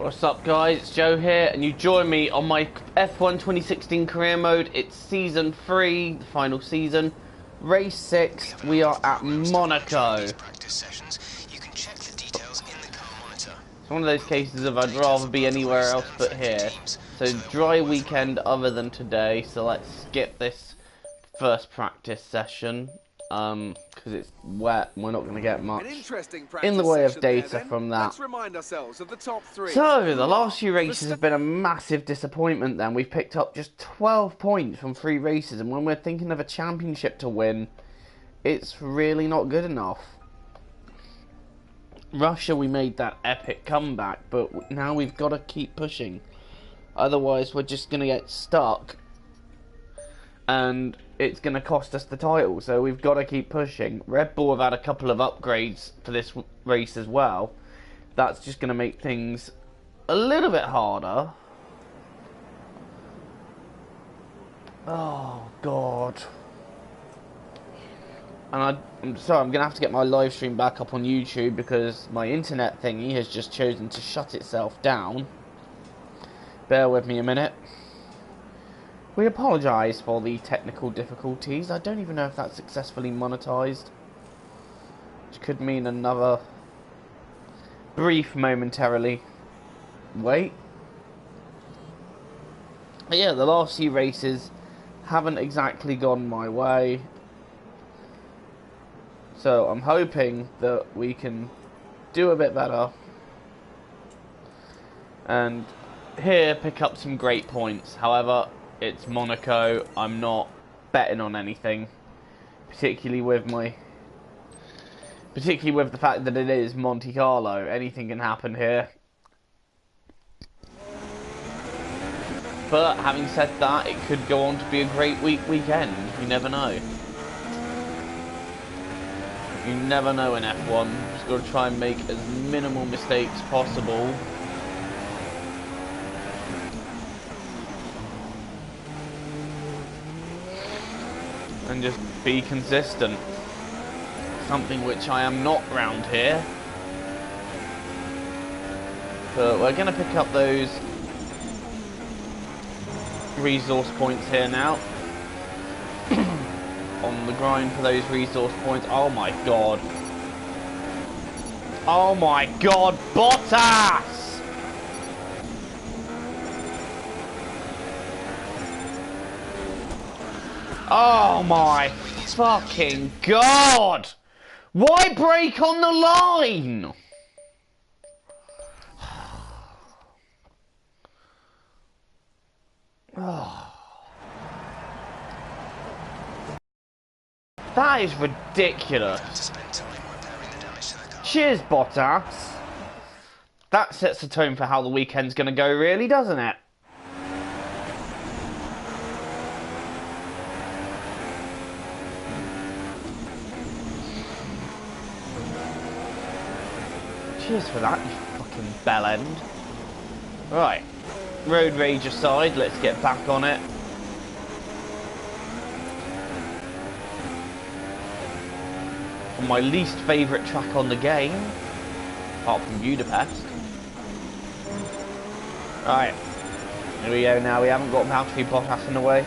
What's up guys, it's Joe here and you join me on my F1 2016 career mode. It's season 3, the final season, race 6. We are at Monaco. It's one of those cases of I'd rather be anywhere else but here. So dry weekend other than today, so let's skip this first practice session. Because it's wet, we're not going to get much in the way of data from that. Let's remind ourselves of the top 3. So, the last few races have been a massive disappointment then. We've picked up just 12 points from 3 races, and when we're thinking of a championship to win, it's really not good enough. Russia, we made that epic comeback, but now we've got to keep pushing. Otherwise, we're just going to get stuck, and it's going to cost us the title, so we've got to keep pushing. Red Bull have had a couple of upgrades for this race as well. That's just going to make things a little bit harder. Oh, God. And I'm sorry, I'm going to have to get my live stream back up on YouTube because my internet thingy has just chosen to shut itself down. Bear with me a minute. We apologise for the technical difficulties. I don't even know if that's successfully monetized, which could mean another brief momentarily wait. But yeah, the last few races haven't exactly gone my way, so I'm hoping that we can do a bit better and here pick up some great points. However, it's Monaco. I'm not betting on anything, particularly with the fact that it is Monte Carlo. Anything can happen here. But having said that, it could go on to be a great weekend. You never know. You never know in F1. Just got to try and make as minimal mistakes possible. And just be consistent. Something which I am not round here. But we're going to pick up those resource points here now. On the grind for those resource points. Oh my god. Oh my god, Bottas! Oh my fucking god! Why brake on the line? Oh. That is ridiculous. Cheers, Bottas. That sets the tone for how the weekend's gonna go, really, doesn't it? Cheers for that, you fucking bellend. Right, road rage aside, let's get back on it. On my least favourite track on the game, apart from Budapest. Right, here we go now. We haven't got Valtteri Bottas in the way.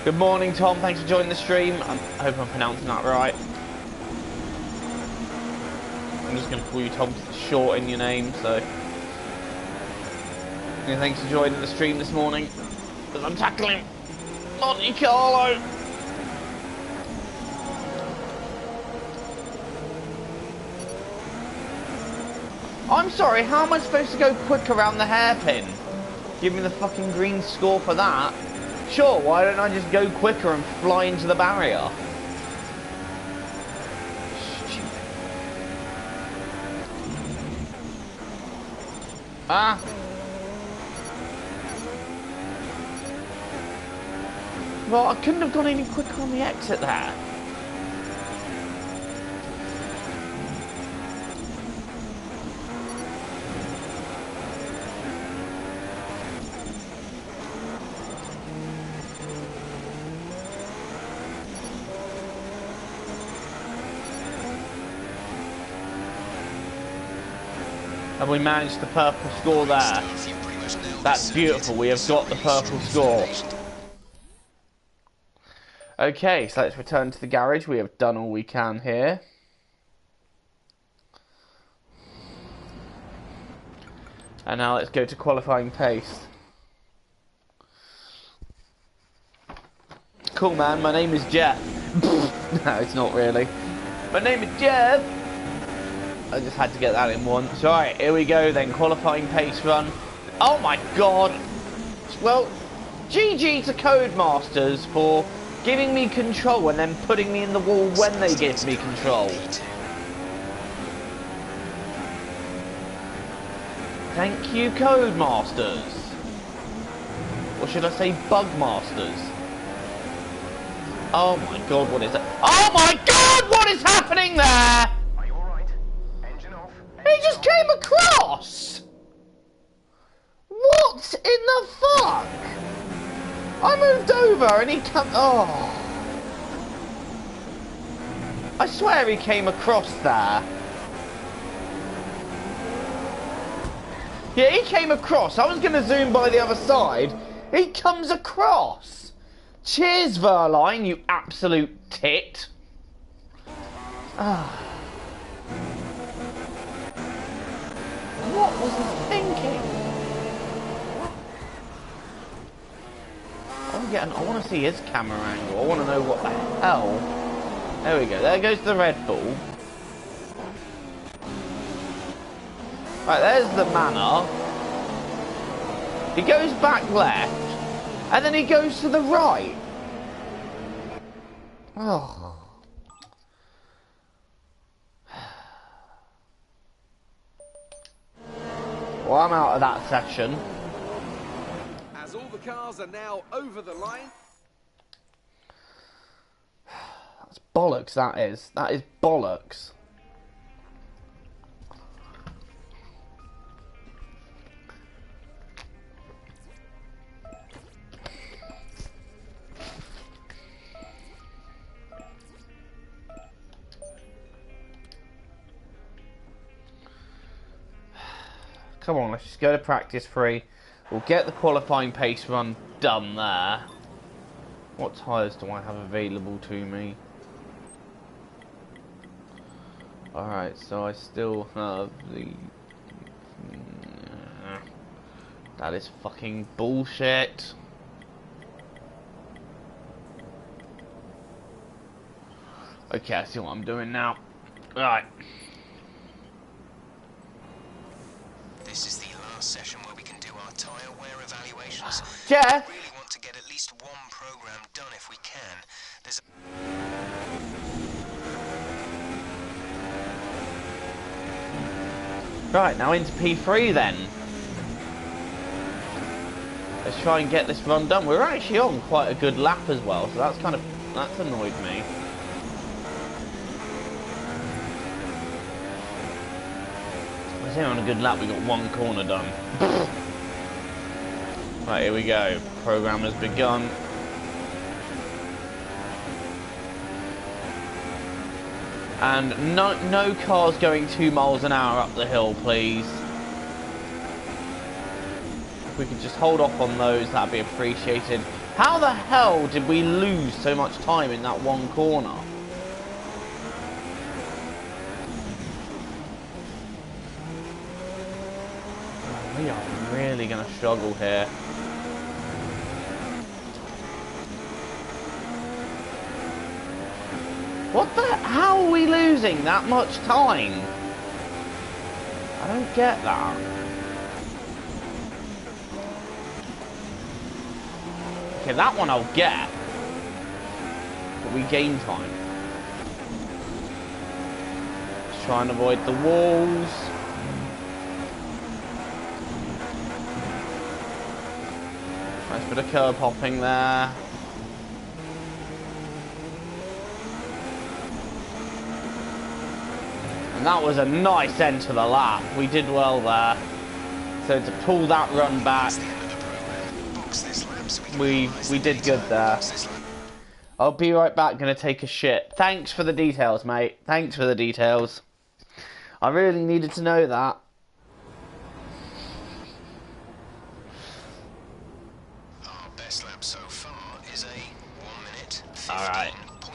Good morning, Tom. Thanks for joining the stream. I hope I'm pronouncing that right. I'm just going to call you Tom because it's short in your name, so. Yeah, thanks for joining the stream this morning. Because I'm tackling Monte Carlo. I'm sorry, how am I supposed to go quick around the hairpin? Give me the fucking green score for that. Sure, why don't I just go quicker and fly into the barrier? Ah. Well, I couldn't have gone any quicker on the exit there. And we managed the purple score there. That's beautiful. We have got the purple score. Okay, so let's return to the garage. We have done all we can here. And now let's go to qualifying pace. Cool, man. My name is Jeff. No, it's not really. My name is Jeff. I just had to get that in once. Right, here we go then. Qualifying pace run. Oh my god. Well, GG to Codemasters for giving me control and then putting me in the wall when they give me control. Thank you, Codemasters. Or should I say Bugmasters? Oh my god, what is that? Oh my god, what is happening there? Are you alright? Engine off. He just came across! What in the fuck? I moved over and he come. Oh. I swear he came across there. Yeah, he came across. I was going to zoom by the other side. He comes across. Cheers, Verline, you absolute tit. Ah. What was he thinking? I want to see his camera angle. I want to know what the hell. There we go. There goes the Red Bull. Right, there's the manor. He goes back left, and then he goes to the right. Oh. Well, I'm out of that session. As all the cars are now over the line. That's bollocks, that is. That is bollocks. Come on, let's just go to practice 3. We'll get the qualifying pace run done there. What tyres do I have available to me? Alright, so I still have the... That is fucking bullshit. Okay, I see what I'm doing now. Right. This is the last session where we can do our tyre wear evaluations. Jeff! We really want to get at least one program done if we can. There's Right, now into P3 then. Let's try and get this run done. We're actually on quite a good lap as well, so that's annoyed me. I say on a good lap, we got 1 corner done. Right, here we go. Program has begun. And no cars going 2 miles an hour up the hill, please. If we could just hold off on those, that'd be appreciated. How the hell did we lose so much time in that 1 corner? We are really going to struggle here. What the? How are we losing that much time? I don't get that. Okay, that one I'll get. But we gain time. Let's try and avoid the walls. Nice bit of curb hopping there. And that was a nice end to the lap. We did well there. So to pull that run back, we did good there. I'll be right back, gonna take a shit. Thanks for the details, mate. Thanks for the details. I really needed to know that.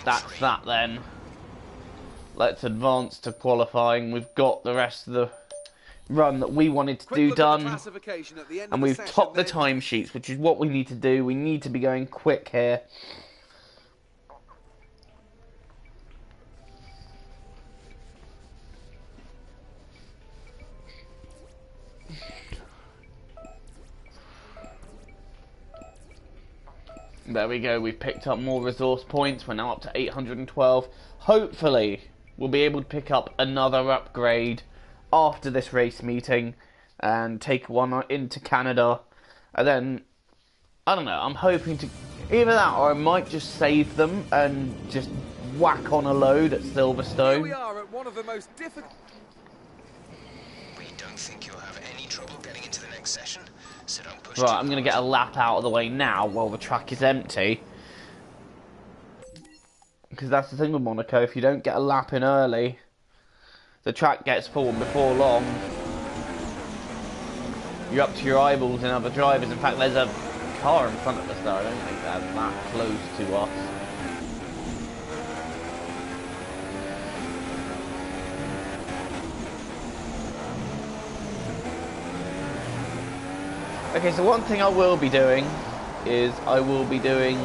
that's that then. Let's advance to qualifying. We've got the rest of the run that we wanted to do done. And we've topped the timesheets, which is what we need to do. We need to be going quick here. There we go, we've picked up more resource points. We're now up to 812. Hopefully, we'll be able to pick up another upgrade after this race meeting and take one into Canada. And then, I don't know, I'm hoping to either that or I might just save them and just whack on a load at Silverstone. Here we are at one of the most difficult... We don't think you'll have any trouble getting into the next session, so don't push. Right, I'm going to get a lap out of the way now while the track is empty. Because that's the thing with Monaco, if you don't get a lap in early, the track gets full, and before long, you're up to your eyeballs in other drivers. In fact, there's a car in front of us though, I don't think they're that close to us. Okay, so one thing I will be doing is I will be doing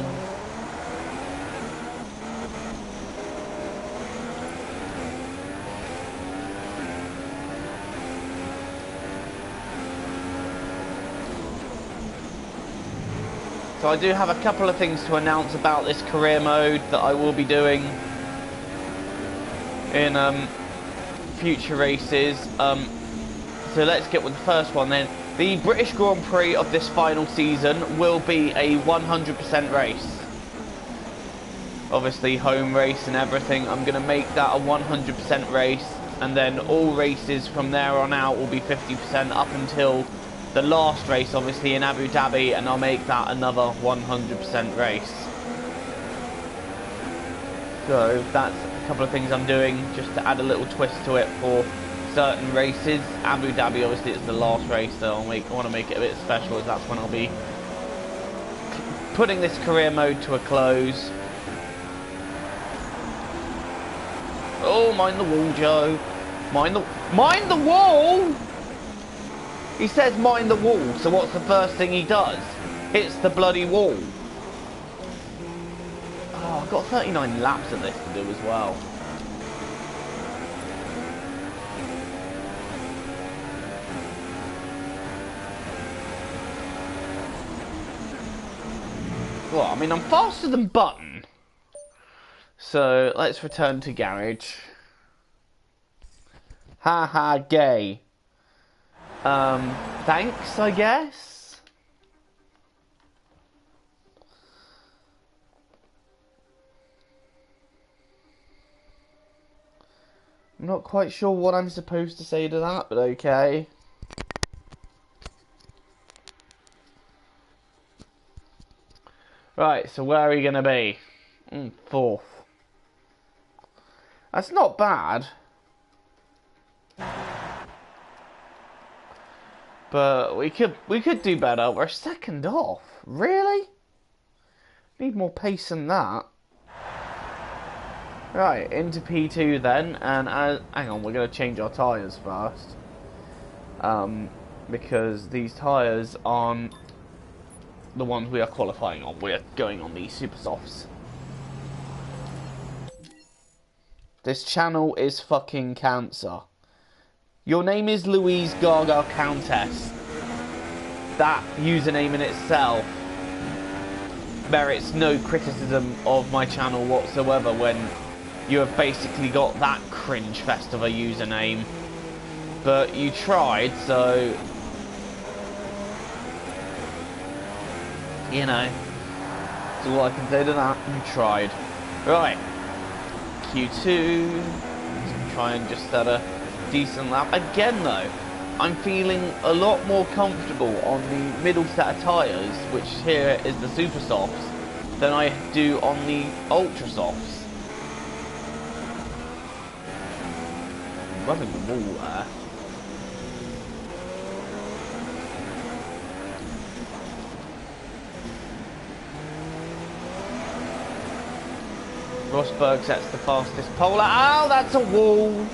so I do have a couple of things to announce about this career mode that I will be doing in future races. So let's get with the first one then. The British Grand Prix of this final season will be a 100% race. Obviously home race and everything. I'm going to make that a 100% race, and then all races from there on out will be 50% up until the last race, obviously in Abu Dhabi, and I'll make that another 100% race. So that's a couple of things I'm doing just to add a little twist to it for certain races. Abu Dhabi obviously is the last race, so I want to make it a bit special, as that's when I'll be putting this career mode to a close. Oh, mind the wall, Joe. Mind the wall! He says mind the wall, so what's the first thing he does? Hits the bloody wall. Oh, I've got 39 laps of this to do as well. Well, I mean, I'm faster than Button. So, let's return to garage. Haha, gay. Thanks, I guess? I'm not quite sure what I'm supposed to say to that, but okay. Right, so where are we going to be? Fourth. That's not bad. But we could do better. We're second off. Really? Need more pace than that. Right, into P2 then, and hang on, we're going to change our tyres first. Because these tyres aren't the ones we are qualifying on. We're going on these super softs. This channel is fucking cancer. Your name is Louise Gaga Countess. That username in itself merits no criticism of my channel whatsoever when you have basically got that cringe fest of a username. But you tried, so you know, that's all I can say to that. You tried. Right. Q2. Let's try and just set a decent lap. Again though, I'm feeling a lot more comfortable on the middle set of tyres, which here is the super softs, than I do on the ultra softs. I'm running the wall there. Rosberg sets the fastest pole. Oh, that's a wall.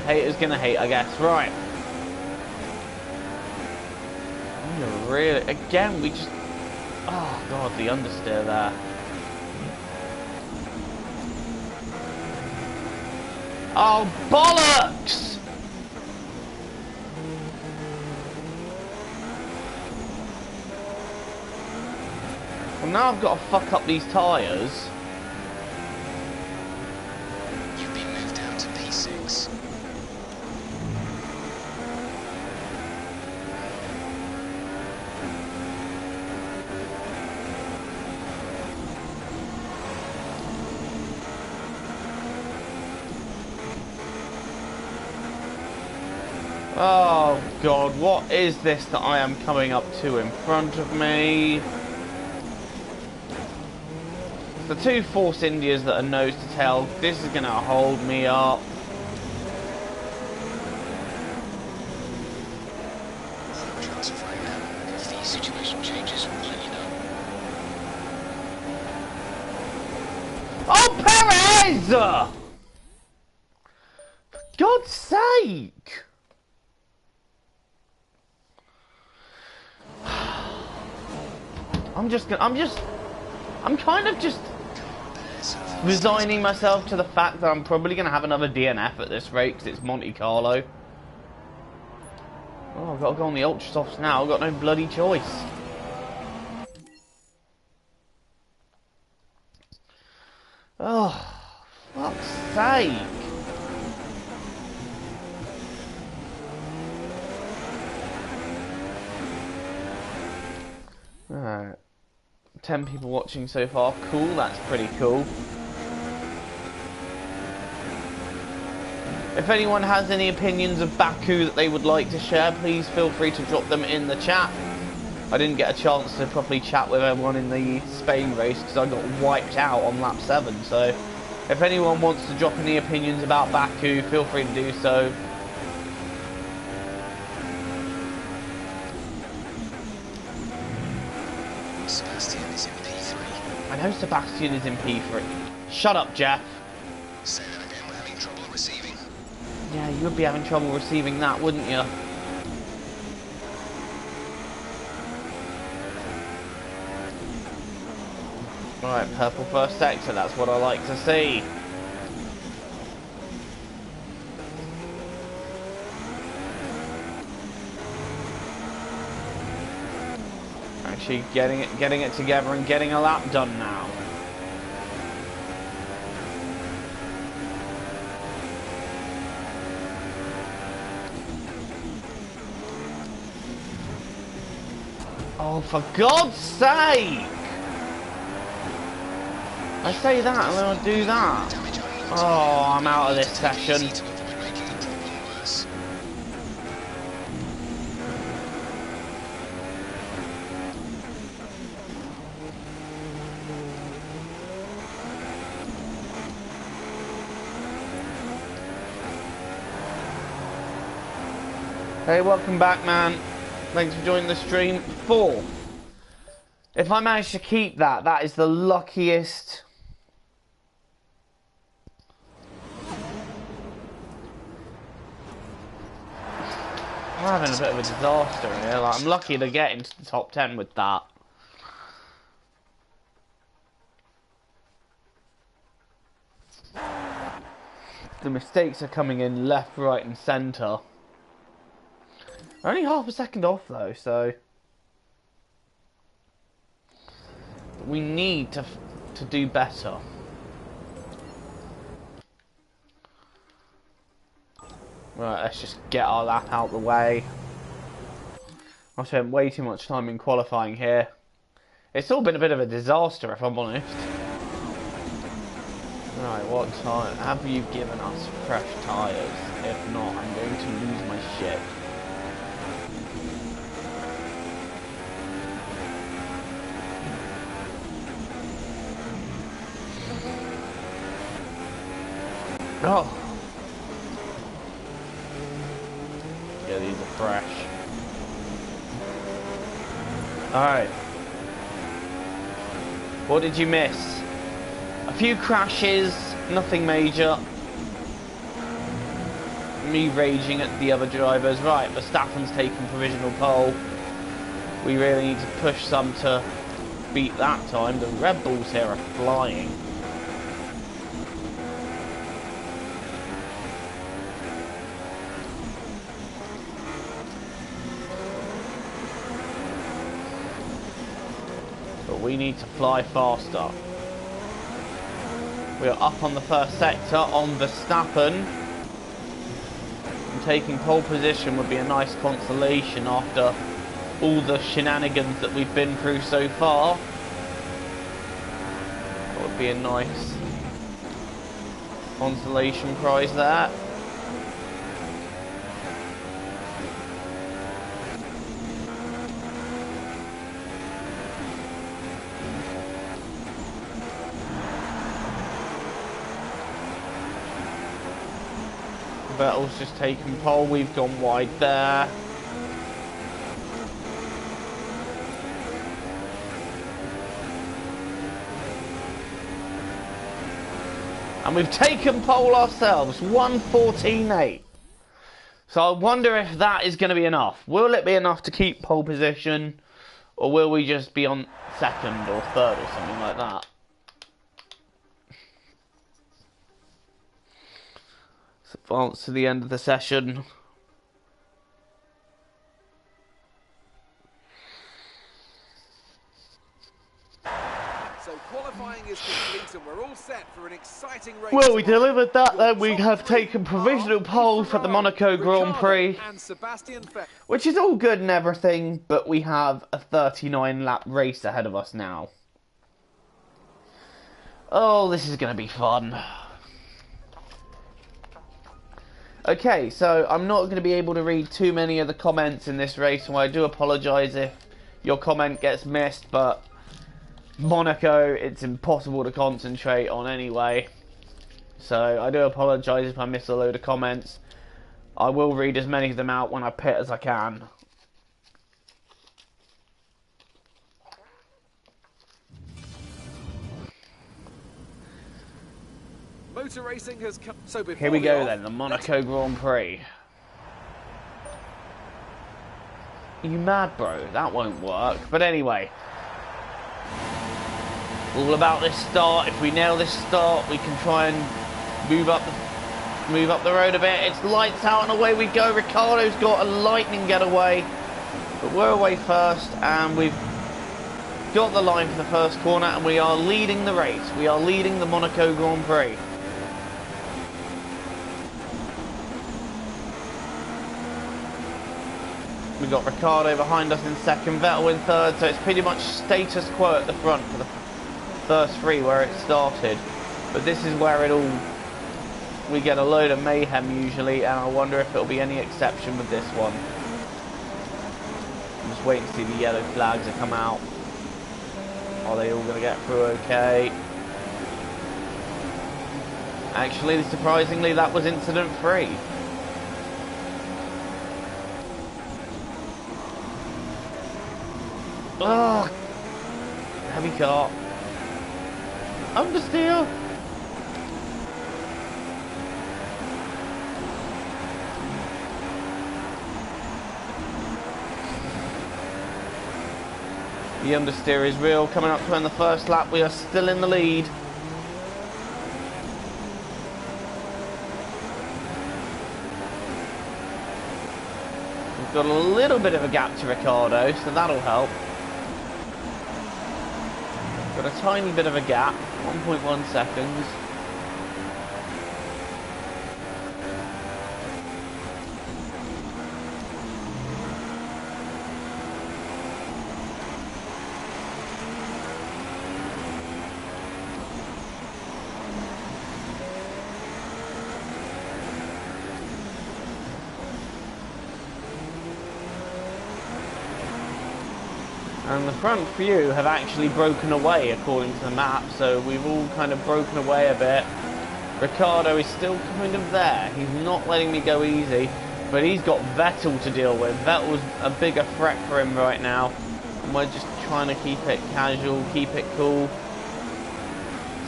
Haters gonna hate, I guess. Right. Really, again, we just... Oh, God, the understeer there. Oh, bollocks! Well, now I've got to fuck up these tyres. You've been moved down to P6. Oh God, what is this that I am coming up to in front of me? The two Force Indias that are nose to tail, this is going to hold me up. Transferring now. If the situation changes, we'll let you know. Oh, Perez! For God's sake! I'm kind of just resigning myself to the fact that I'm probably going to have another DNF at this rate because it's Monte Carlo. Oh, I've got to go on the ultra softs now. I've got no bloody choice. Oh, fuck's sake. Alright. 10 people watching so far. Cool, that's pretty cool. If anyone has any opinions of Baku that they would like to share, please feel free to drop them in the chat. I didn't get a chance to properly chat with everyone in the Spain race because I got wiped out on lap 7. So if anyone wants to drop any opinions about Baku, feel free to do so. Sebastian is in P3. I know Sebastian is in P3. Shut up, Jeff. Say that again, we're having trouble receiving. Yeah, you would be having trouble receiving that, wouldn't you? Right, purple first sector, that's what I like to see. Actually getting it together and getting a lap done now. Oh, for God's sake! I say that and then I do that. Oh, I'm out of this session. Hey, welcome back, man. Thanks for joining the stream. 4. If I manage to keep that, that is the luckiest. I'm having a bit of a disaster here. Like, I'm lucky to get into the top 10 with that. The mistakes are coming in left, right, and centre. Only half a second off though, so we need to do better. Right, let's just get our lap out the way. I spent way too much time in qualifying here. It's all been a bit of a disaster, if I'm honest. Right, what time have you given us? Fresh tyres. If not, I'm going to lose my shit. Oh. Yeah, these are fresh. Alright. What did you miss? A few crashes, nothing major. Me raging at the other drivers. Right, Verstappen's taking provisional pole. We really need to push some to beat that time. The Red Bulls here are flying. But we need to fly faster. We are up on the first sector on Verstappen. And taking pole position would be a nice consolation after all the shenanigans that we've been through so far. That would be a nice consolation prize there. Vettel's just taken pole, we've gone wide there. And we've taken pole ourselves, 1:14.8. So I wonder if that is going to be enough. Will it be enough to keep pole position? Or will we just be on second or third or something like that? Let's advance to the end of the session. Qualifying is complete and we're all set for an exciting race. Well, we delivered that then. We have taken provisional pole for the Monaco Grand Prix, which is all good and everything, but we have a 39 lap race ahead of us now. Oh, this is going to be fun. Okay, so I'm not going to be able to read too many of the comments in this race, and I do apologise if your comment gets missed, but Monaco, it's impossible to concentrate on anyway. So I do apologise if I miss a load of comments. I will read as many of them out when I pit as I can. Motor racing has come. So here we go then, the Monaco Grand Prix. Are you mad, bro? That won't work. But anyway, all about this start. If we nail this start, we can try and move up the road a bit. It's lights out and away we go. Ricciardo's got a lightning getaway, but we're away first, and we've got the line for the first corner, and we are leading the race. We are leading the Monaco Grand Prix. We've got Ricciardo behind us in second, Vettel in third, so it's pretty much status quo at the front for the first three where it started. But this is where we get a load of mayhem usually, and I wonder if it'll be any exception with this one. I'm just waiting to see the yellow flags that come out. Are they all going to get through okay? Actually, surprisingly, that was incident free. Oh, heavy car. Understeer. The understeer is real. Coming up to end the first lap, we are still in the lead. We've got a little bit of a gap to Ricciardo, so that'll help. Got a tiny bit of a gap, 1.1 seconds. And the front few have actually broken away according to the map, so we've all kind of broken away a bit. Ricciardo is still kind of there. He's not letting me go easy, but he's got Vettel to deal with. Vettel's a bigger threat for him right now, and we're just trying to keep it casual, keep it cool,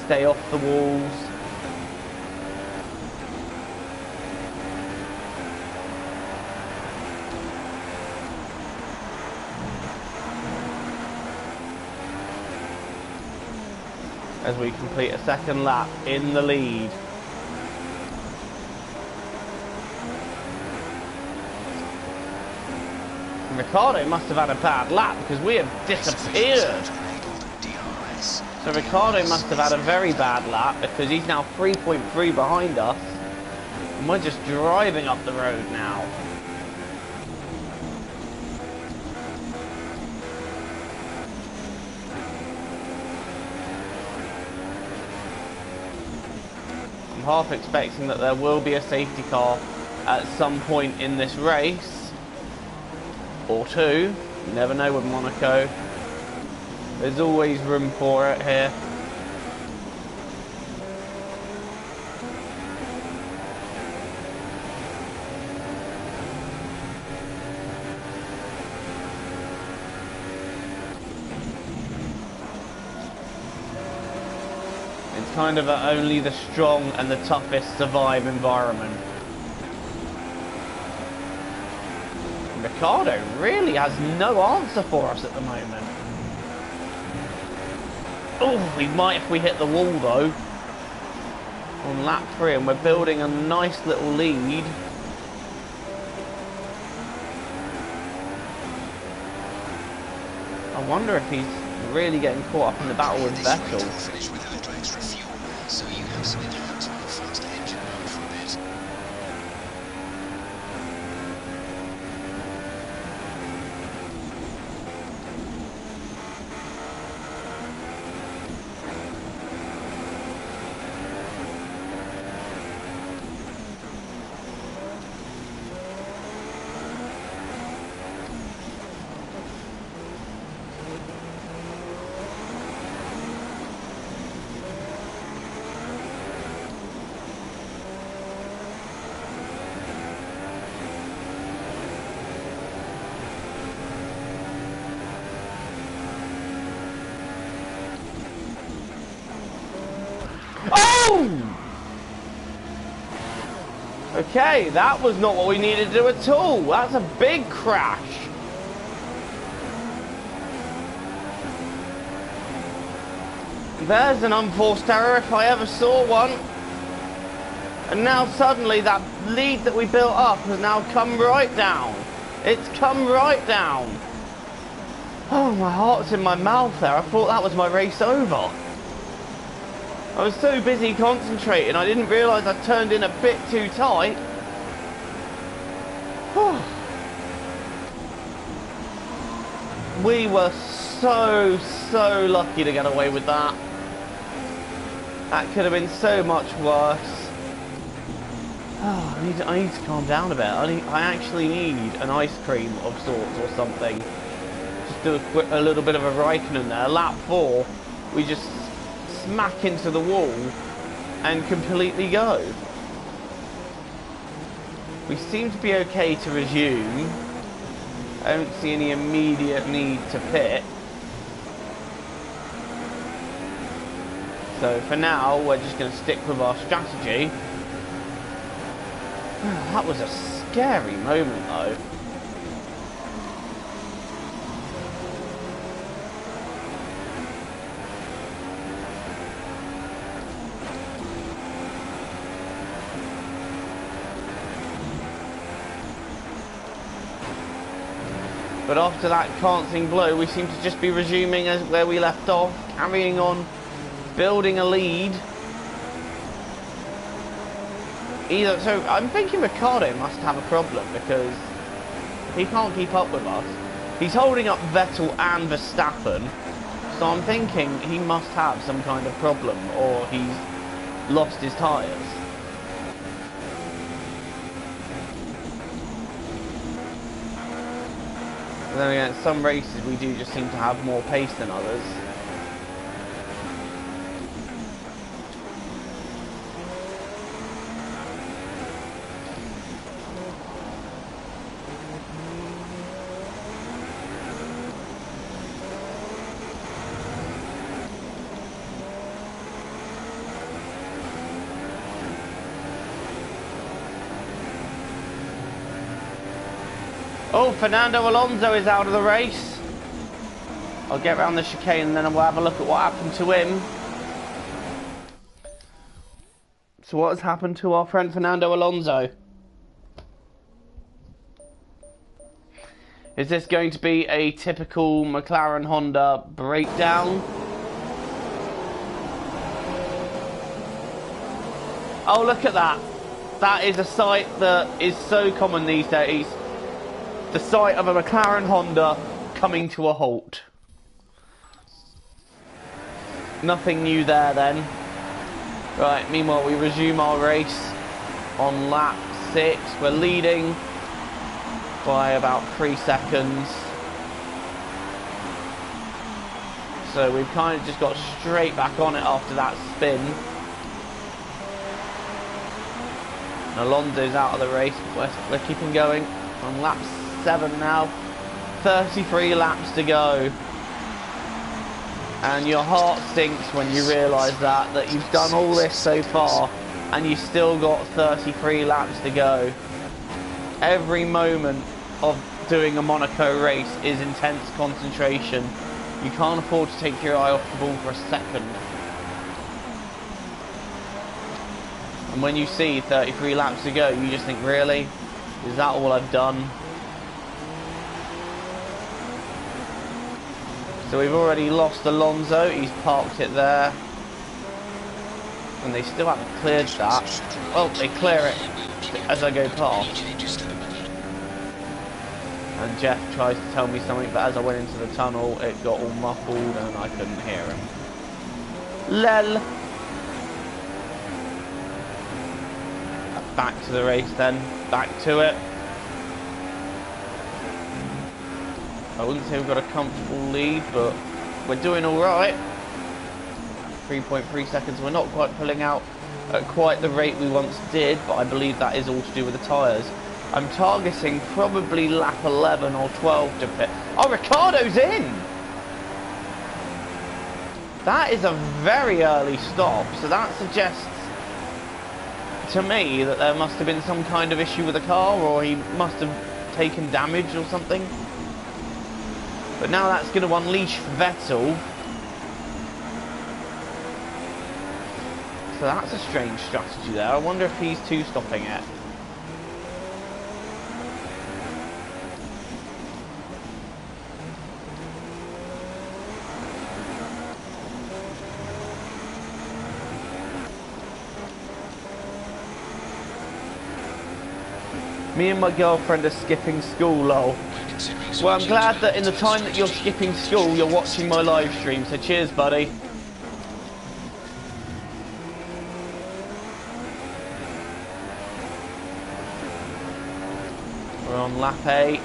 stay off the walls. As we complete a second lap in the lead. And Ricciardo must have had a bad lap because we have disappeared. So Ricciardo must have had a very bad lap because he's now 3.3 behind us. And we're just driving up the road now. Half expecting that there will be a safety car at some point in this race, or two. You never know with Monaco. There's always room for it here. Kind of only the strong and the toughest survive environment. Ricciardo really has no answer for us at the moment. Oh, we might if we hit the wall though. On lap 3, and we're building a nice little lead. I wonder if he's really getting caught up in the battle with Vettel. So you have some enhanced faster engine power from it. Okay, that was not what we needed to do at all. That's a big crash. There's an unforced error if I ever saw one. And now suddenly that lead that we built up has now come right down. It's come right down. Oh, my heart's in my mouth there. I thought that was my race over. I was so busy concentrating, I didn't realise I turned in a bit too tight. We were so lucky to get away with that. That could have been so much worse. Oh, I need to calm down a bit. I actually need an ice cream of sorts or something. Just do a little bit of a Raikkonen there. Lap 4, we just smack into the wall and completely go. We seem to be okay to resume. I don't see any immediate need to pit. So for now, we're just going to stick with our strategy. That was a scary moment though. But after that cancelling blow, we seem to just be resuming as where we left off, carrying on, building a lead. So I'm thinking Ricciardo must have a problem because he can't keep up with us. He's holding up Vettel and Verstappen, so I'm thinking he must have some kind of problem or he's lost his tyres. And then again, some races we do just seem to have more pace than others. Oh, Fernando Alonso is out of the race. I'll get around the chicane and then we'll have a look at what happened to him. So what has happened to our friend Fernando Alonso? Is this going to be a typical McLaren Honda breakdown? Oh, look at that. That is a sight that is so common these days. The sight of a McLaren Honda coming to a halt. Nothing new there then. Right, meanwhile we resume our race on lap 6. We're leading by about 3 seconds. So we've kind of just got straight back on it after that spin. And Alonso's out of the race, but we're keeping going on lap 7 now. 33 laps to go. And your heart sinks when you realise that you've done all this so far and you've still got 33 laps to go. Every moment of doing a Monaco race is intense concentration. You can't afford to take your eye off the ball for a second. And when you see 33 laps to go, you just think, really? Is that all I've done? So we've already lost Alonso, he's parked it there. And they still haven't cleared that. Well, they clear it as I go past. And Jeff tries to tell me something, but as I went into the tunnel, it got all muffled and I couldn't hear him. Lel! Back to the race then, back to it. I wouldn't say we've got a comfortable lead, but we're doing alright. 3.3 seconds, we're not quite pulling out at quite the rate we once did, but I believe that is all to do with the tyres. I'm targeting probably lap 11 or 12 to pit. Oh, Ricciardo's in! That is a very early stop, so that suggests to me that there must have been some kind of issue with the car, or he must have taken damage or something. But now that's going to unleash Vettel. So that's a strange strategy there. I wonder if he's two-stopping it. Me and my girlfriend are skipping school, lol. Well, I'm glad that in the time that you're skipping school, you're watching my live stream, so cheers, buddy. We're on lap 8,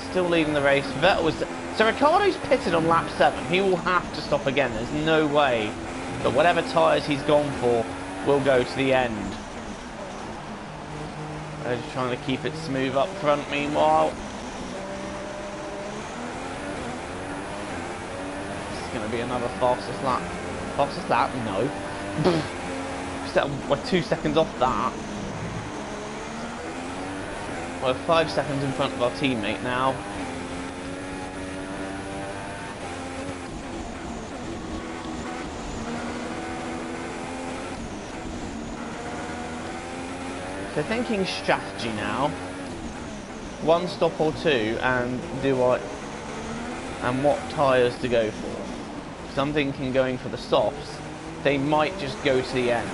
still leading the race. Vettel was... So Ricciardo's pitted on lap 7. He will have to stop again. There's no way that whatever tyres he's gone for will go to the end. They're just trying to keep it smooth up front meanwhile. It's going to be another fastest lap. Fastest lap? No. We're 2 seconds off that. We're 5 seconds in front of our teammate now. So thinking strategy now. 1 stop or 2, and and what tyres to go for. So I'm thinking going for the softs. They might just go to the end.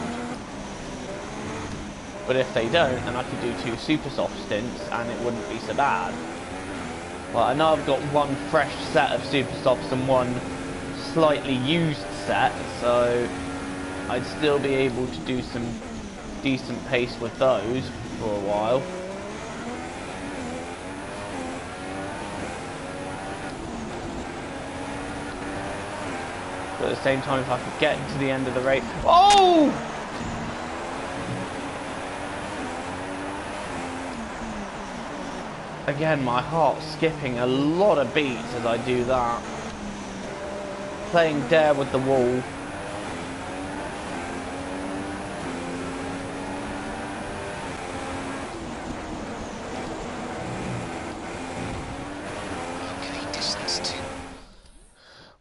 But if they don't, then I could do 2 super soft stints and it wouldn't be so bad. Well, I know I've got 1 fresh set of super softs and 1 slightly used set, so I'd still be able to do some decent pace with those for a while. But at the same time, if I could get to the end of the race... Oh! Again, my heart's skipping a lot of beats as I do that. Playing dare with the wall.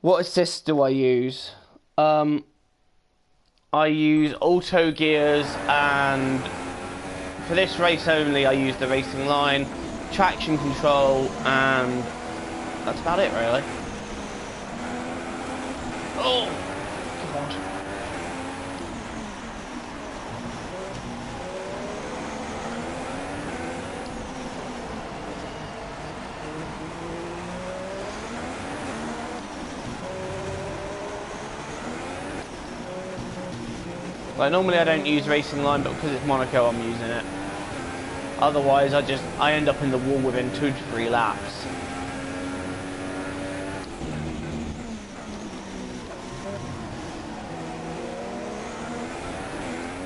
What assist do I use? I use auto gears, and for this race only I use the racing line, traction control, and that's about it really. Oh God. Like normally I don't use racing line, but because it's Monaco I'm using it. Otherwise I end up in the wall within 2 to 3 laps.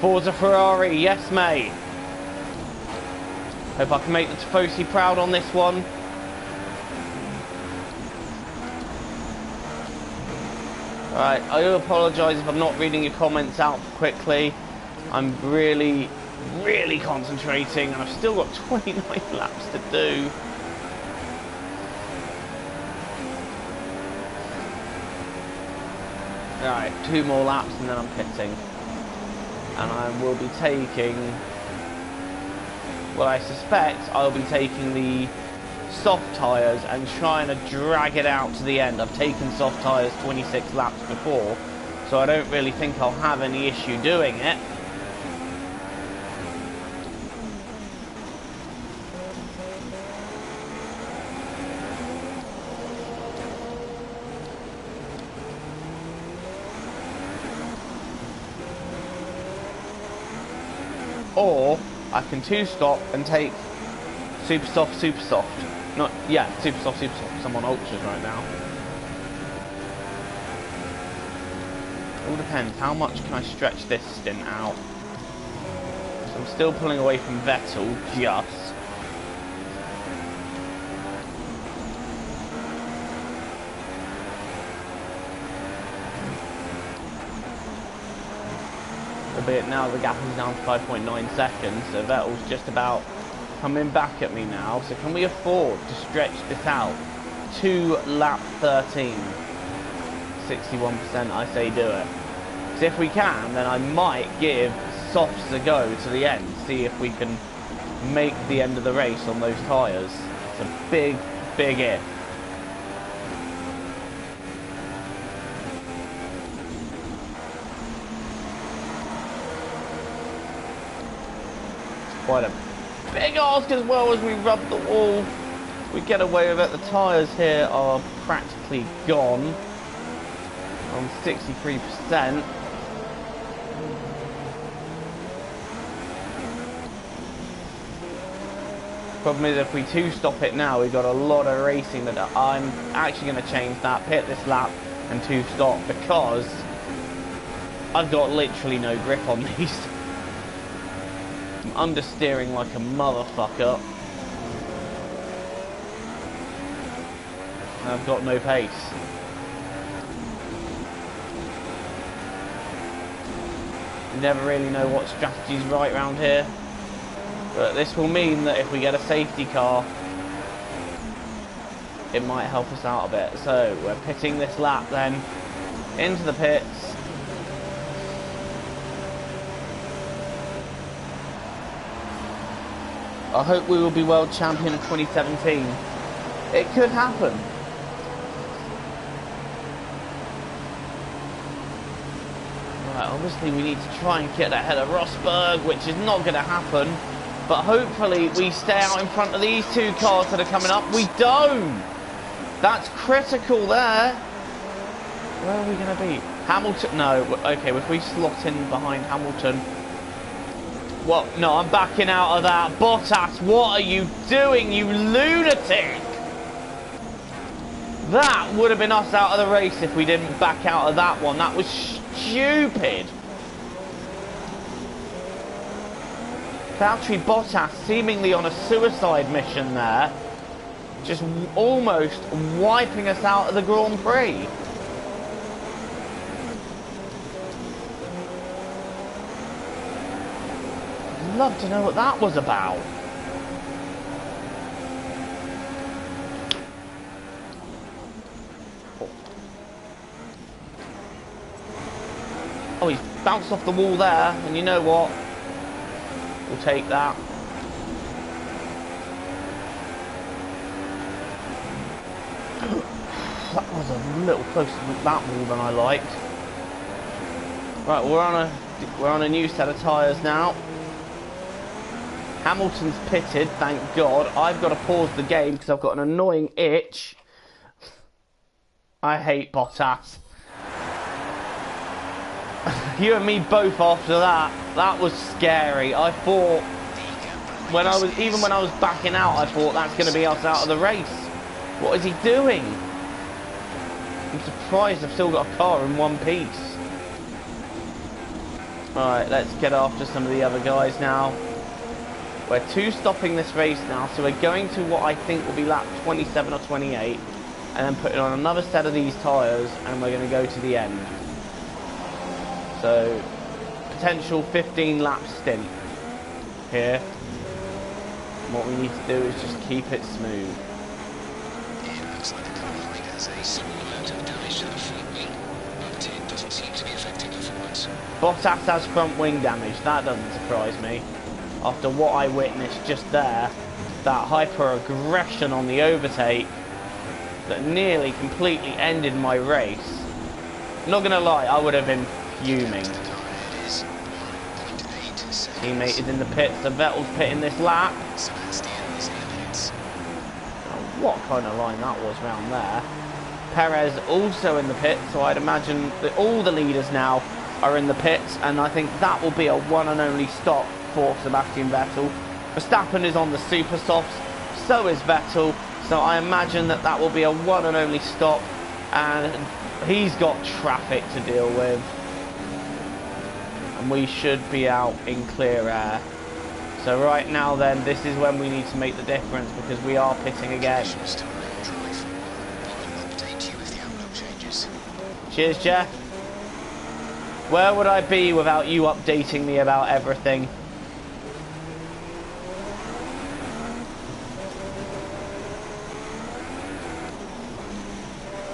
Forza Ferrari, yes mate. Hope I can make the Tifosi proud on this one. Alright, I do apologise if I'm not reading your comments out quickly. I'm really concentrating, and I've still got 29 laps to do. Alright, 2 more laps and then I'm pitting. And I will be taking... well, I suspect I'll be taking the soft tyres and trying to drag it out to the end. I've taken soft tyres 26 laps before, so I don't really think I'll have any issue doing it. Or I can 2-stop and take super soft, super soft. Not, yeah, super soft, super soft, because I'm on ultras right now. All depends, how much can I stretch this stint out? So I'm still pulling away from Vettel, just. Albeit now the gap is down to 5.9 seconds, so Vettel's just about coming back at me now. So can we afford to stretch this out to lap 13? 61% I say do it. So if we can, then I might give softs a go to the end, see if we can make the end of the race on those tyres. It's a big if. It's quite a big ask as well as we rub the wall. We get away with it. The tyres here are practically gone on 63%. Problem is, if we 2-stop it now, we've got a lot of racing that I'm actually going to change that, pit this lap and 2-stop, because I've got literally no grip on these. I'm understeering like a motherfucker. And I've got no pace. You never really know what strategy's right around here. But this will mean that if we get a safety car, it might help us out a bit. So we're pitting this lap then into the pits. I hope we will be world champion in 2017. It could happen. Right, obviously we need to try and get ahead of Rosberg, which is not going to happen. But hopefully we stay out in front of these 2 cars that are coming up. We don't! That's critical there. Where are we going to be? Hamilton? No. Okay, if we slot in behind Hamilton. Well, no, I'm backing out of that. Bottas, what are you doing, you lunatic? That would have been us out of the race if we didn't back out of that one. That was stupid. Valtteri Bottas seemingly on a suicide mission there. Just almost wiping us out of the Grand Prix. I'd love to know what that was about. bounced off the wall there, and you know what? We'll take that. That was a little closer to that wall than I liked. Right, we're on a new set of tyres now. Hamilton's pitted, thank God. I've got to pause the game because I've got an annoying itch. I hate Bottas. You and me both after that. That was scary. I thought when I was backing out, I thought that's going to be us out of the race. What is he doing? I'm surprised I've still got a car in one piece. Alright, let's get after some of the other guys now. We're stopping this race now, so we're going to what I think will be lap 27 or 28, and then putting on another set of these tyres, and we're going to go to the end. So, potential 15 lap stint here. And what we need to do is just keep it smooth. It looks like the car has a small amount of damage to the front wing, but it doesn't seem to be affecting performance. Bottas has front wing damage, that doesn't surprise me. After what I witnessed just there, that hyper-aggression on the overtake that nearly completely ended my race. Not gonna lie, I would have been fuming. Teammate is in the pits, so Vettel's pitting this lap. What kind of line that was round there. Perez also in the pits, so I'd imagine that all the leaders now are in the pits, and I think that will be a one and only stop for Sebastian Vettel. Verstappen is on the super softs, so is Vettel, so I imagine that that will be a one and only stop, and he's got traffic to deal with, and we should be out in clear air. So right now then, this is when we need to make the difference, because we are pitting again. Cheers, Jeff. Where would I be without you updating me about everything?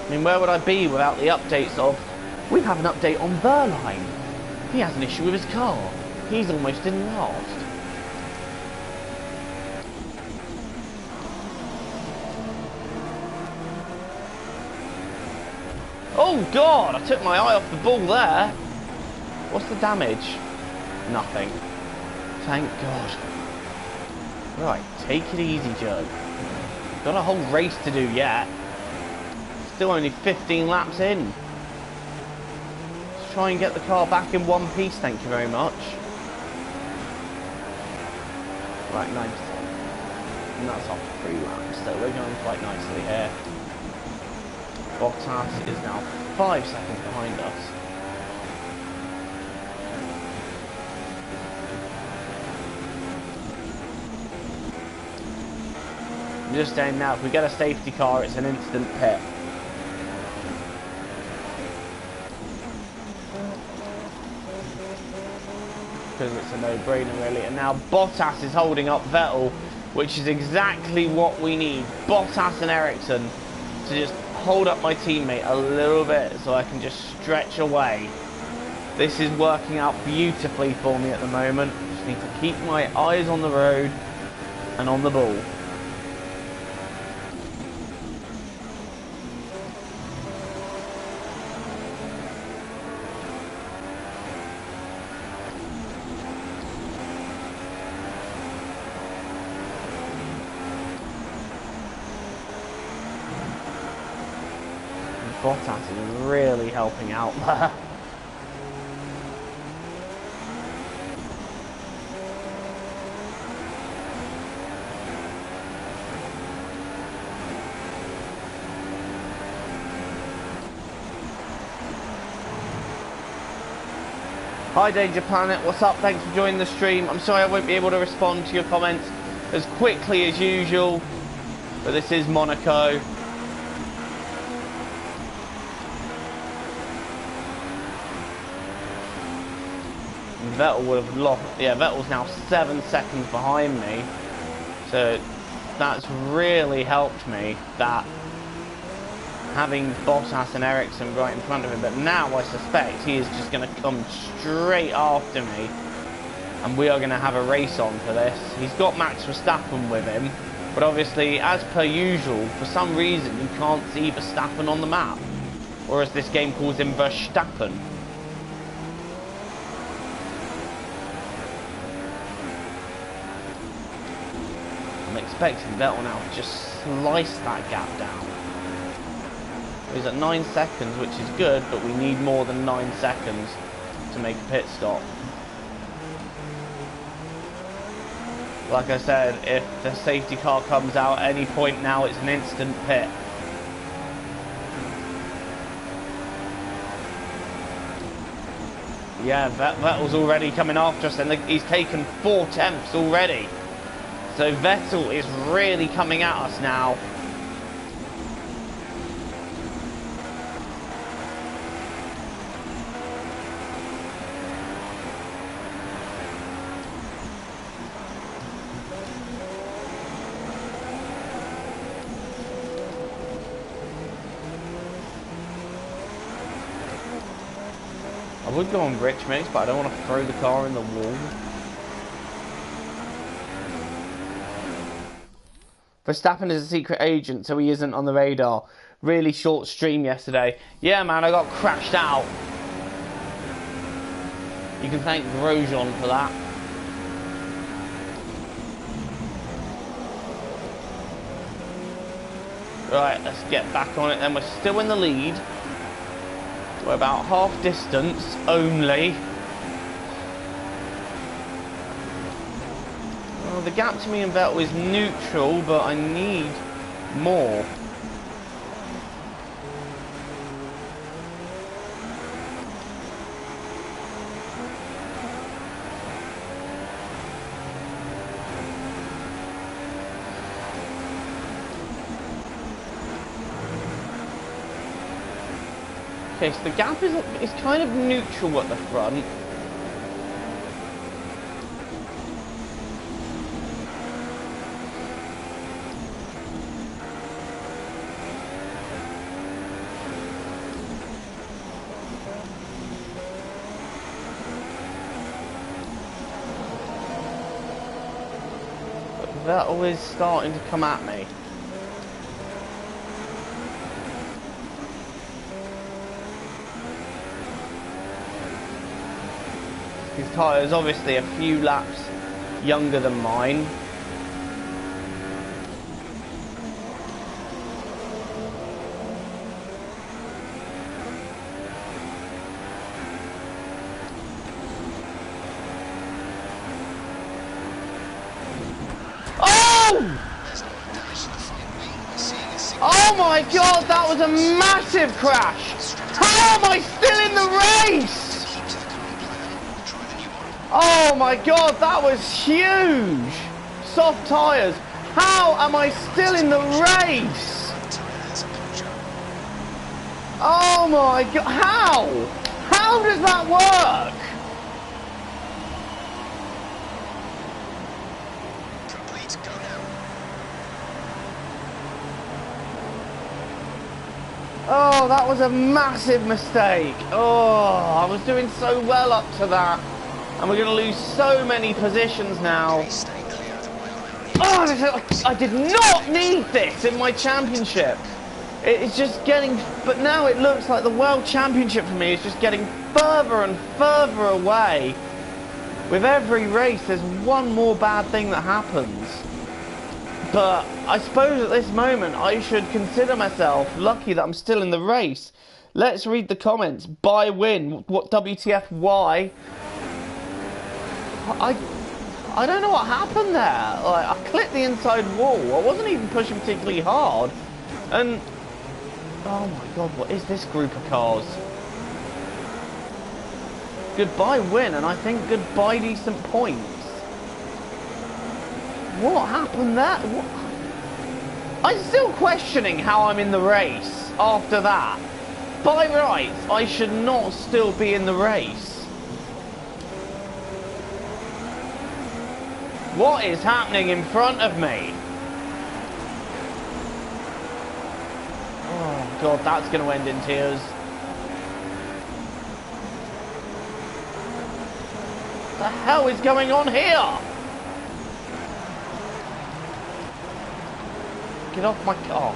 I mean, where would I be without the updates of, we have an update on Verline. He has an issue with his car. He's almost in last. Oh God, I took my eye off the ball there. What's the damage? Nothing. Thank God. Right, take it easy, Joe. Got a whole race to do yet. Still only 15 laps in. Let's try and get the car back in one piece, thank you very much. Right, 9%. And that's off 3 laps, so we're going quite nicely here. Bottas is now 5 seconds behind us. I'm just saying now, if we get a safety car, it's an instant pit. Because it's a no-brainer really. And now Bottas is holding up Vettel, which is exactly what we need. Bottas and Ericsson to just hold up my teammate a little bit so I can just stretch away. This is working out beautifully for me at the moment. Just need to keep my eyes on the road and on the ball. Bottas is really helping out there. Hi Danger Planet, what's up? Thanks for joining the stream. I'm sorry I won't be able to respond to your comments as quickly as usual, but this is Monaco. Vettel would have lost. Yeah, Vettel's now 7 seconds behind me, so that's really helped me. That having Bottas and Ericsson right in front of him, but now I suspect he is just going to come straight after me, and we are going to have a race on for this. He's got Max Verstappen with him, but obviously, as per usual, for some reason you can't see Verstappen on the map, or as this game calls him, Verstappen. I'm expecting Vettel now to just slice that gap down. He's at 9 seconds, which is good, but we need more than 9 seconds to make a pit stop. Like I said, if the safety car comes out at any point now, it's an instant pit. Yeah, Vettel's already coming after us, and he's taken 4 tenths already. So Vettel is really coming at us now. I would go on rich mix, but I don't want to throw the car in the wall. Verstappen is a secret agent, so he isn't on the radar. Really short stream yesterday. Yeah, man, I got crashed out. You can thank Grosjean for that. Right, let's get back on it then. We're still in the lead. We're about half distance only. Well, the gap to me and Vettel is neutral, but I need more. Okay, so the gap is kind of neutral at the front. But Vettel is starting to come at me. His tyre is obviously a few laps younger than mine. Oh! Oh my god, that was a massive crash! How am I still in the race? Oh my god, that was huge! Soft tyres. How am I still in the race? Oh my god, how? How does that work? Oh, that was a massive mistake. Oh, I was doing so well up to that. And we're going to lose so many positions now. Oh, I did not need this in my championship. It's just getting... But now it looks like the World Championship for me is just getting further and further away. With every race, there's one more bad thing that happens. But I suppose at this moment, I should consider myself lucky that I'm still in the race. Let's read the comments. By win. What WTF? Why? I don't know what happened there. Like, I clipped the inside wall. I wasn't even pushing particularly hard. And oh my god, what is this group of cars? Goodbye win, and I think goodbye decent points. What happened there? What? I'm still questioning how I'm in the race after that. By rights, I should not still be in the race. What is happening in front of me? Oh, God, that's going to end in tears. What the hell is going on here? Get off my car.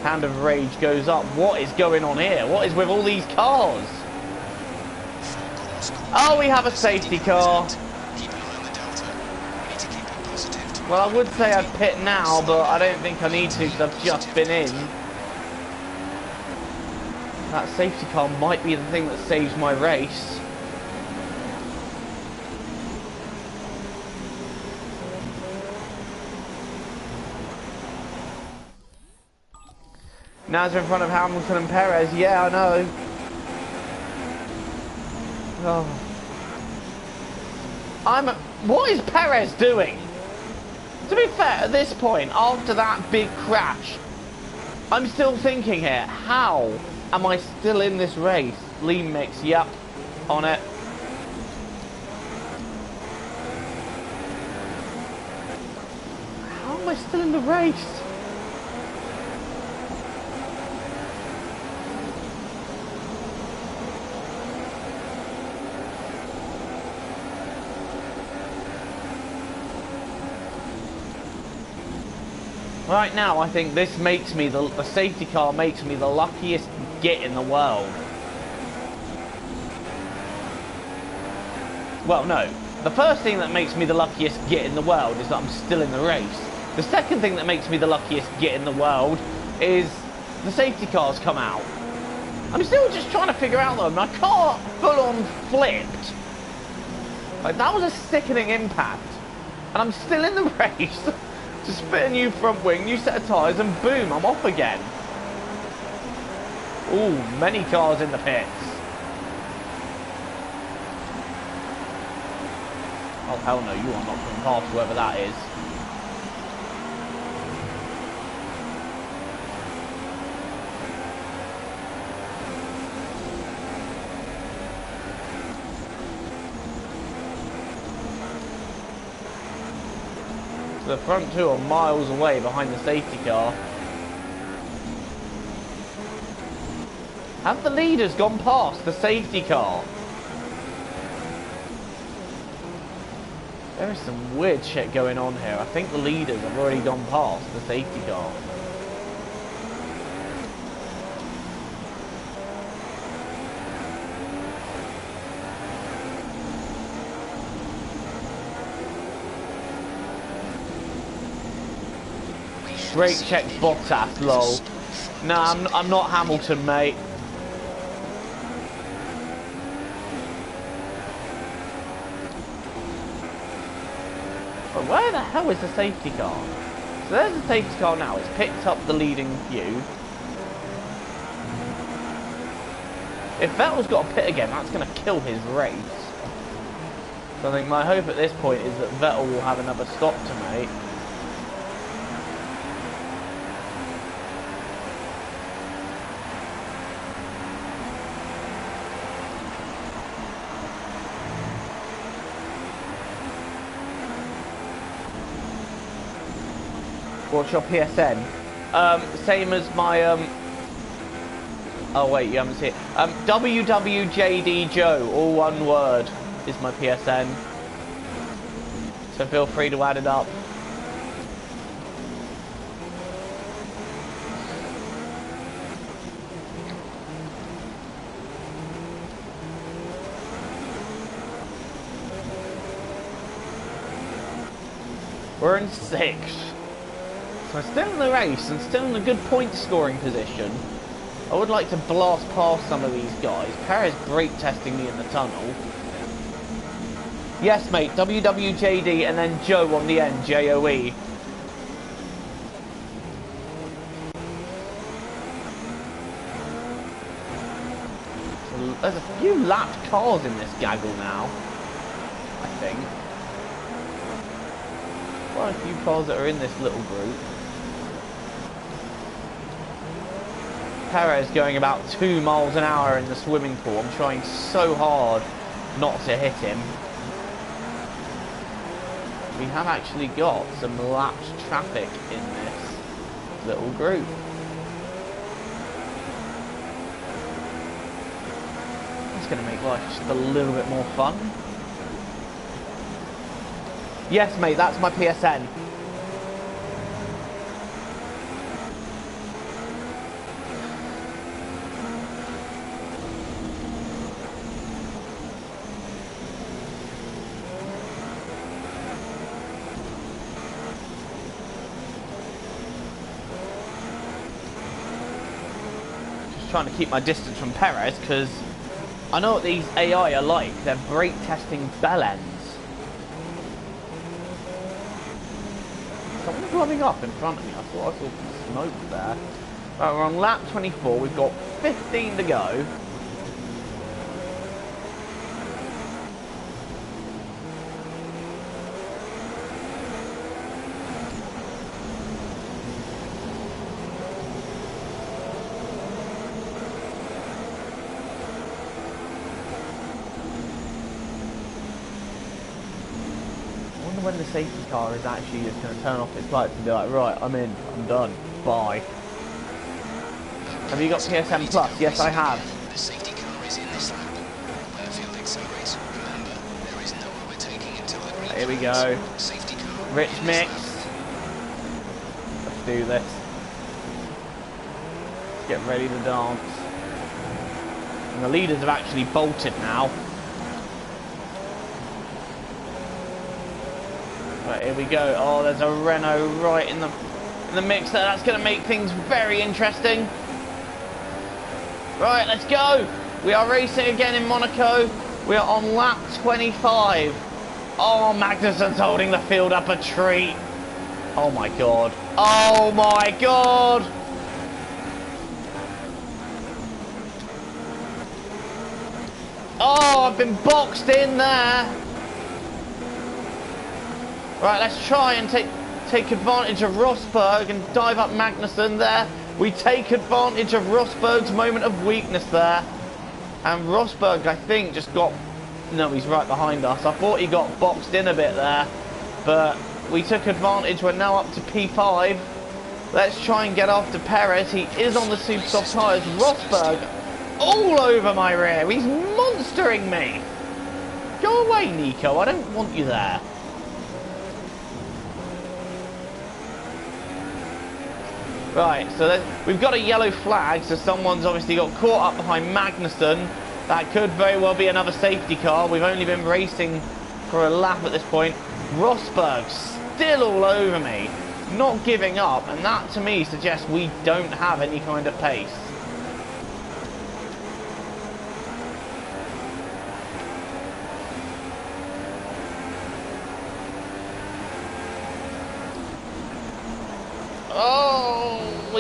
Hand of rage goes up. What is going on here? What is with all these cars? Oh, we have a safety car. Well, I would say I'd pit now, but I don't think I need to because I've just been in. That safety car might be the thing that saves my race. Naz in front of Hamilton and Perez. Yeah, I know. Oh. What is Perez doing? To be fair, at this point, after that big crash, I'm still thinking here, how am I still in this race? Lean mix, yep, on it. How am I still in the race? Right now, I think this makes me, the safety car makes me the luckiest git in the world. Well, no. The first thing that makes me the luckiest git in the world is that I'm still in the race. The second thing that makes me the luckiest git in the world is the safety cars come out. I'm still just trying to figure out though, my car full-on flipped. Like, that was a sickening impact. And I'm still in the race. Just fit a new front wing, new set of tyres, and boom, I'm off again. Ooh, many cars in the pits. Oh, hell no, you are not coming past whoever that is. The front two are miles away behind the safety car. Have the leaders gone past the safety car? There is some weird shit going on here. I think the leaders have already gone past the safety car. Brake check Bottas, lol. Nah, I'm not Hamilton, mate. But where the hell is the safety car? So there's the safety car now. It's picked up the leading few. If Vettel's got a pit again, that's going to kill his race. So I think my hope at this point is that Vettel will have another stop to make. What's your PSN? Same as my oh wait, you haven't seen it. WWJD Joe, all one word, is my PSN. So feel free to add it up. We're in 6th. So I'm still in the race and still in a good point scoring position. I would like to blast past some of these guys. Perez brake testing me in the tunnel. Yes, mate, WWJD and then Joe on the end, J-O-E. There's a few lapped cars in this gaggle now, I think. Quite a few cars that are in this little group. Perez going about 2 miles an hour in the swimming pool. I'm trying so hard not to hit him. We have actually got some lapped traffic in this little group. going to make life just a little bit more fun. Yes, mate, that's my PSN. Trying to keep my distance from Perez because I know what these AI are like. They're brake testing bell ends. Someone's running up in front of me. I thought I saw some smoke there. Right, we're on lap 24. We've got 15 to go. When the safety car is actually just going to turn off its lights and be like, right, I'm in, I'm done, bye. Have you got PSN Plus? Yes, I have. The safety car is in this lap. Field accelerates. Remember, there is no overtaking until the green. Here we go. Safety car. Rich mix. Let's do this. Get ready to dance. And the leaders have actually bolted now. Right, here we go. Oh, there's a Renault right in the mix there. That's going to make things very interesting. Right, let's go. We are racing again in Monaco. We are on lap 25. Oh, Magnussen's holding the field up a treat. Oh my god. Oh my god. Oh, I've been boxed in there. Right, let's try and take advantage of Rosberg and dive up Magnussen there. We take advantage of Rosberg's moment of weakness there. And Rosberg, I think, just got... No, he's right behind us. I thought he got boxed in a bit there. But we took advantage. We're now up to P5. Let's try and get after Perez. He is on the super soft tyres. Rosberg all over my rear. He's monstering me. Go away, Nico. I don't want you there. Right, so we've got a yellow flag, so someone's obviously got caught up behind Magnussen. That could very well be another safety car. We've only been racing for a lap at this point. Rosberg still all over me, not giving up, and that to me suggests we don't have any kind of pace.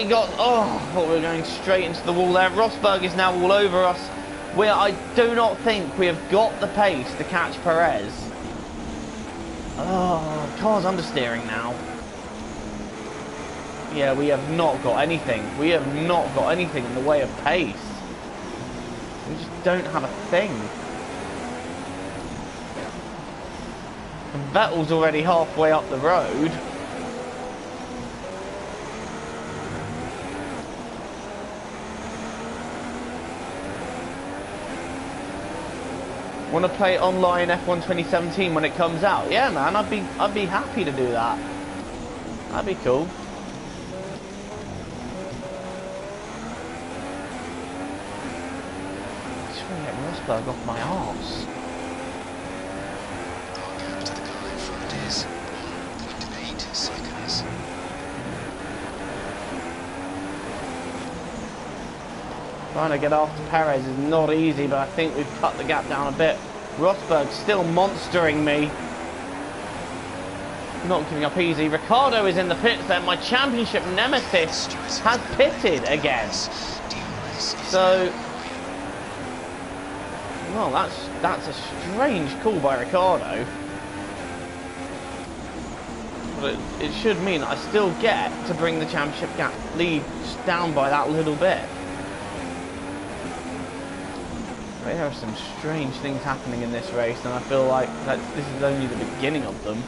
I thought we were going straight into the wall there. Rosberg is now all over us. I do not think we have got the pace to catch Perez. Oh, car's understeering now. Yeah, we have not got anything. We have not got anything in the way of pace. We just don't have a thing. And Vettel's already halfway up the road. Want to play online F1 2017 when it comes out? Yeah, man, I'd be happy to do that. That'd be cool. Just want to get Rosberg off my arse. Our gap to the car in front is 1.8 seconds. Trying to get after Perez is not easy, but I think we've cut the gap down a bit. Rosberg still monstering me. Not giving up easy. Ricardo is in the pits then. My championship nemesis has pitted again. So, well, that's a strange call by Ricardo. But it should mean that I still get to bring the championship gap lead down by that little bit. There are some strange things happening in this race, and I feel like that this is only the beginning of them.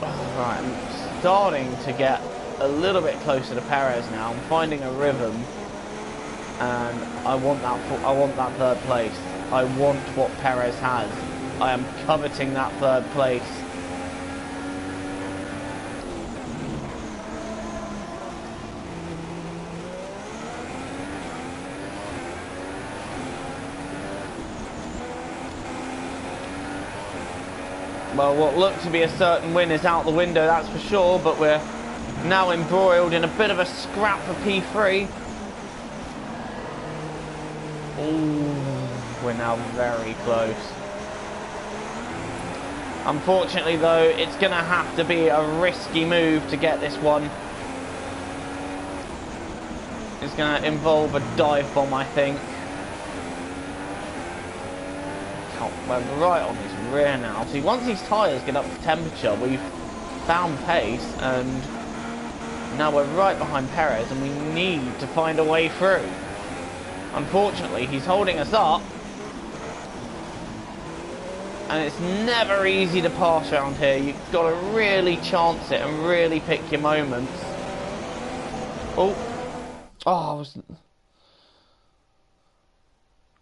Right, I'm starting. starting to get a little bit closer to Perez now. I'm finding a rhythm. and I want that third place. I want what Perez has. I am coveting that third place. Well, what looked to be a certain win is out the window, that's for sure, but we're now embroiled in a bit of a scrap for P3. Ooh, we're now very close. Unfortunately, though, it's going to have to be a risky move to get this one. It's going to involve a dive bomb, I think. We're right on his rear now. See, once these tyres get up to temperature, we've found pace, and now we're right behind Perez, and we need to find a way through. Unfortunately, he's holding us up, and it's never easy to pass around here. You've got to really chance it and really pick your moments.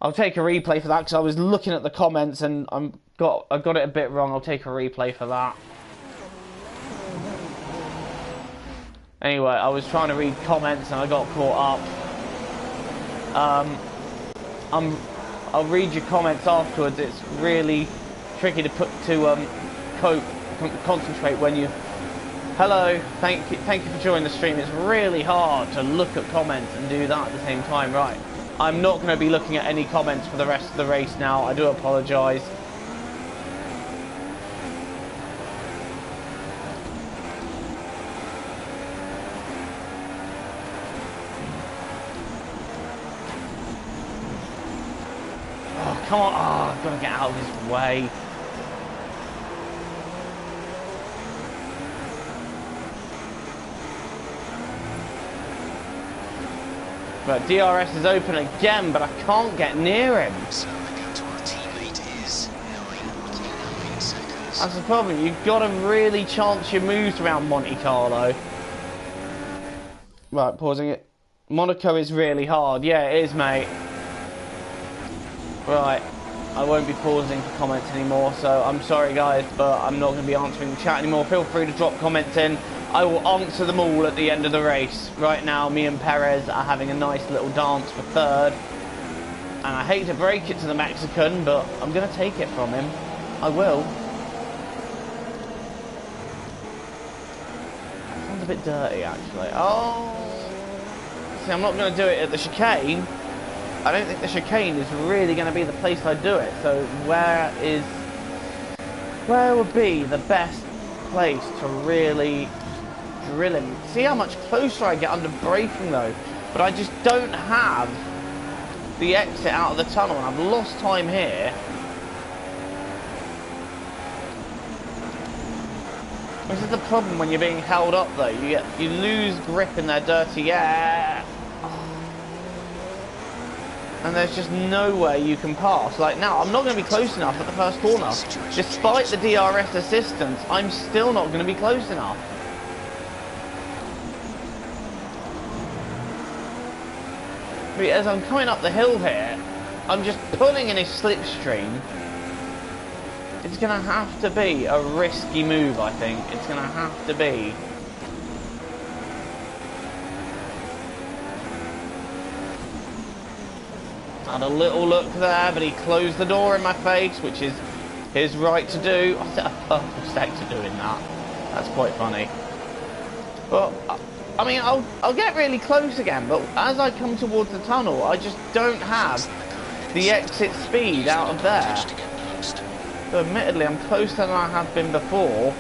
I'll take a replay for that because I was looking at the comments and I got it a bit wrong. I'll take a replay for that. Anyway, I was trying to read comments and I got caught up. I'll read your comments afterwards. It's really tricky to concentrate when you. Hello, thank you for joining the stream. It's really hard to look at comments and do that at the same time, right? I'm not going to be looking at any comments for the rest of the race now. I do apologise. Oh, come on. Oh, I've got to get out of his way. But DRS is open again, but I can't get near him. So the gap to our teammate is 9.9 seconds. That's the problem. You've got to really chance your moves around Monte Carlo. Right, pausing it. Monaco is really hard. Yeah, it is, mate. Right, I won't be pausing for comments anymore, so I'm sorry, guys, but I'm not going to be answering the chat anymore. Feel free to drop comments in. I will answer them all at the end of the race. Right now, me and Perez are having a nice little dance for third. And I hate to break it to the Mexican, but I'm going to take it from him. I will. Sounds a bit dirty, actually. Oh. See, I'm not going to do it at the chicane. I don't think the chicane is really going to be the place I do it. So where would be the best place to really drill him? See how much closer I get under braking though, but I just don't have the exit out of the tunnel and I've lost time here. This is the problem when you're being held up though. You lose grip in their dirty air. And there's just nowhere you can pass. Like now, I'm not going to be close enough at the first corner. Despite the DRS assistance, I'm still not going to be close enough. But as I'm coming up the hill here, I'm just pulling in his slipstream. It's going to have to be a risky move, I think. It's going to have to be. Had a little look there, but he closed the door in my face, which is his right to do. I set a purple sector doing that. That's quite funny. But I mean, I'll get really close again, but as I come towards the tunnel, I just don't have the exit speed out of there. So admittedly, I'm closer than I have been before.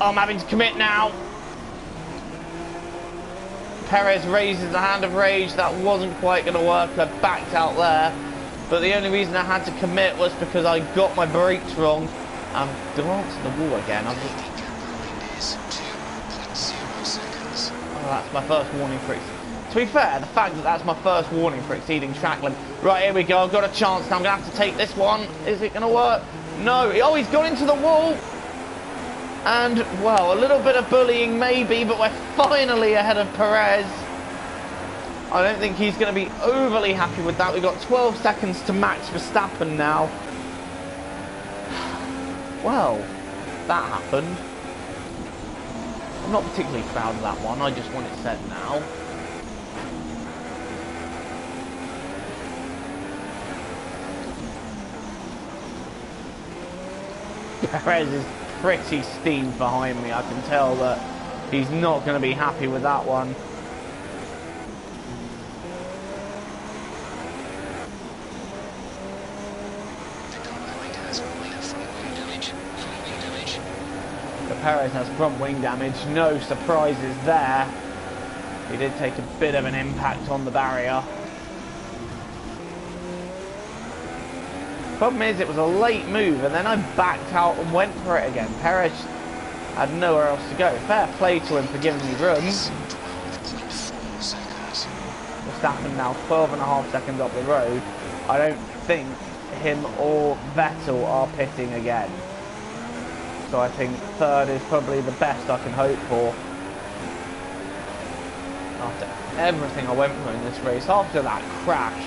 I'm having to commit now. Perez raises the hand of rage. That wasn't quite going to work. I backed out there. But the only reason I had to commit was because I got my brakes wrong. I'm glancing the wall again. I'm just... Oh, that's my first warning for to be fair, the fact that that's my first warning for exceeding track limit. Right, here we go. I've got a chance now. I'm going to have to take this one. Is it going to work? No. Oh, he's gone into the wall. And, well, a little bit of bullying maybe, but we're finally ahead of Perez. I don't think he's going to be overly happy with that. We've got 12 seconds to Max Verstappen now. Well, that happened. I'm not particularly proud of that one. I just want it said now. Perez is pretty steamed behind me. I can tell that he's not going to be happy with that one. Perez has front wing damage, no surprises there. He did take a bit of an impact on the barrier. Problem is, it was a late move, and then I backed out and went for it again. Perez had nowhere else to go. Fair play to him for giving me room. Verstappen now 12.5 seconds up the road. I don't think him or Vettel are pitting again. So I think third is probably the best I can hope for. After everything I went for in this race, after that crash,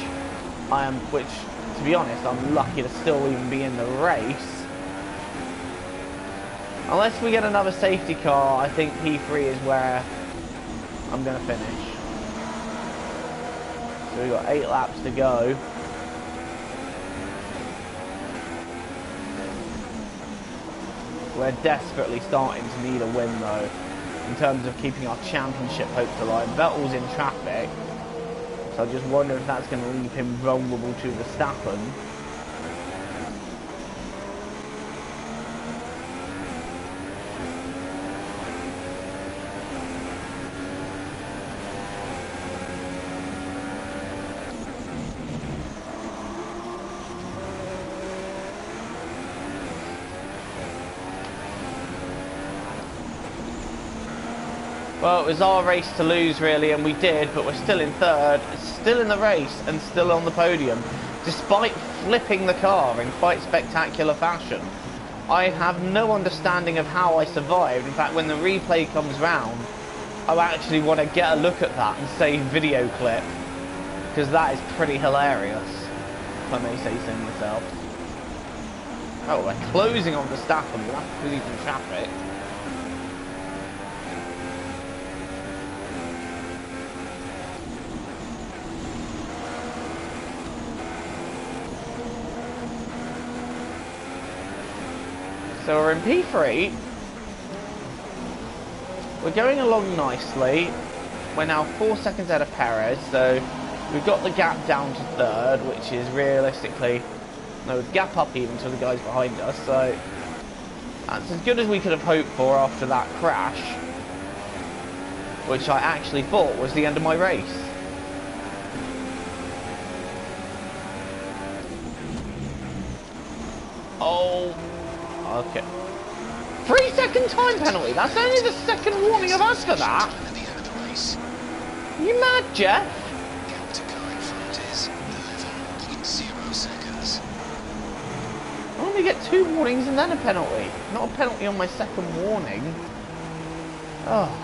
which, to be honest, I'm lucky to still even be in the race. Unless we get another safety car, I think P3 is where I'm going to finish. So we've got 8 laps to go. We're desperately starting to need a win, though, in terms of keeping our championship hopes alive. Vettel's in traffic, so I just wonder if that's going to leave him vulnerable to Verstappen. Well, it was our race to lose, really, and we did, but we're still in third, still in the race, and still on the podium, despite flipping the car in quite spectacular fashion. I have no understanding of how I survived. In fact, when the replay comes round, I actually want to get a look at that and save video clip, because that is pretty hilarious, if I may say so myself. Oh, we're closing on Verstappen, we'll have to leave in traffic. So we're in P3. We're going along nicely. We're now 4 seconds ahead of Perez, so we've got the gap down to third, which is realistically no gap up even to the guys behind us. So that's as good as we could have hoped for after that crash, which I actually thought was the end of my race. Oh. Okay. 3-second time penalty. That's only the second warning I've had for that. You mad, Jeff? Gap to go in front is 11.0 seconds. I only get 2 warnings and then a penalty. Not a penalty on my second warning. Oh.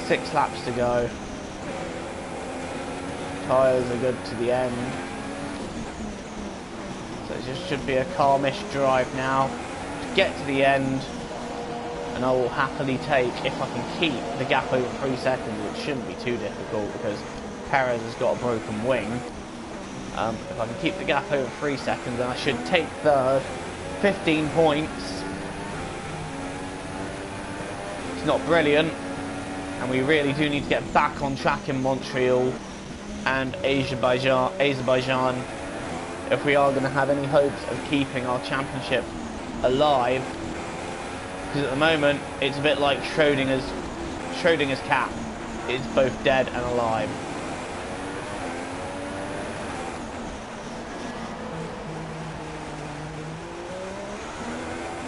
Six laps to go. Tyres are good to the end. So it just should be a calmish drive now to get to the end. And I will happily take, if I can keep the gap over 3 seconds, which shouldn't be too difficult because Perez has got a broken wing. If I can keep the gap over 3 seconds, then I should take third. 15 points. It's not brilliant. And we really do need to get back on track in Montreal and Azerbaijan if we are going to have any hopes of keeping our championship alive. Because at the moment, it's a bit like Schrodinger's cat. It's both dead and alive.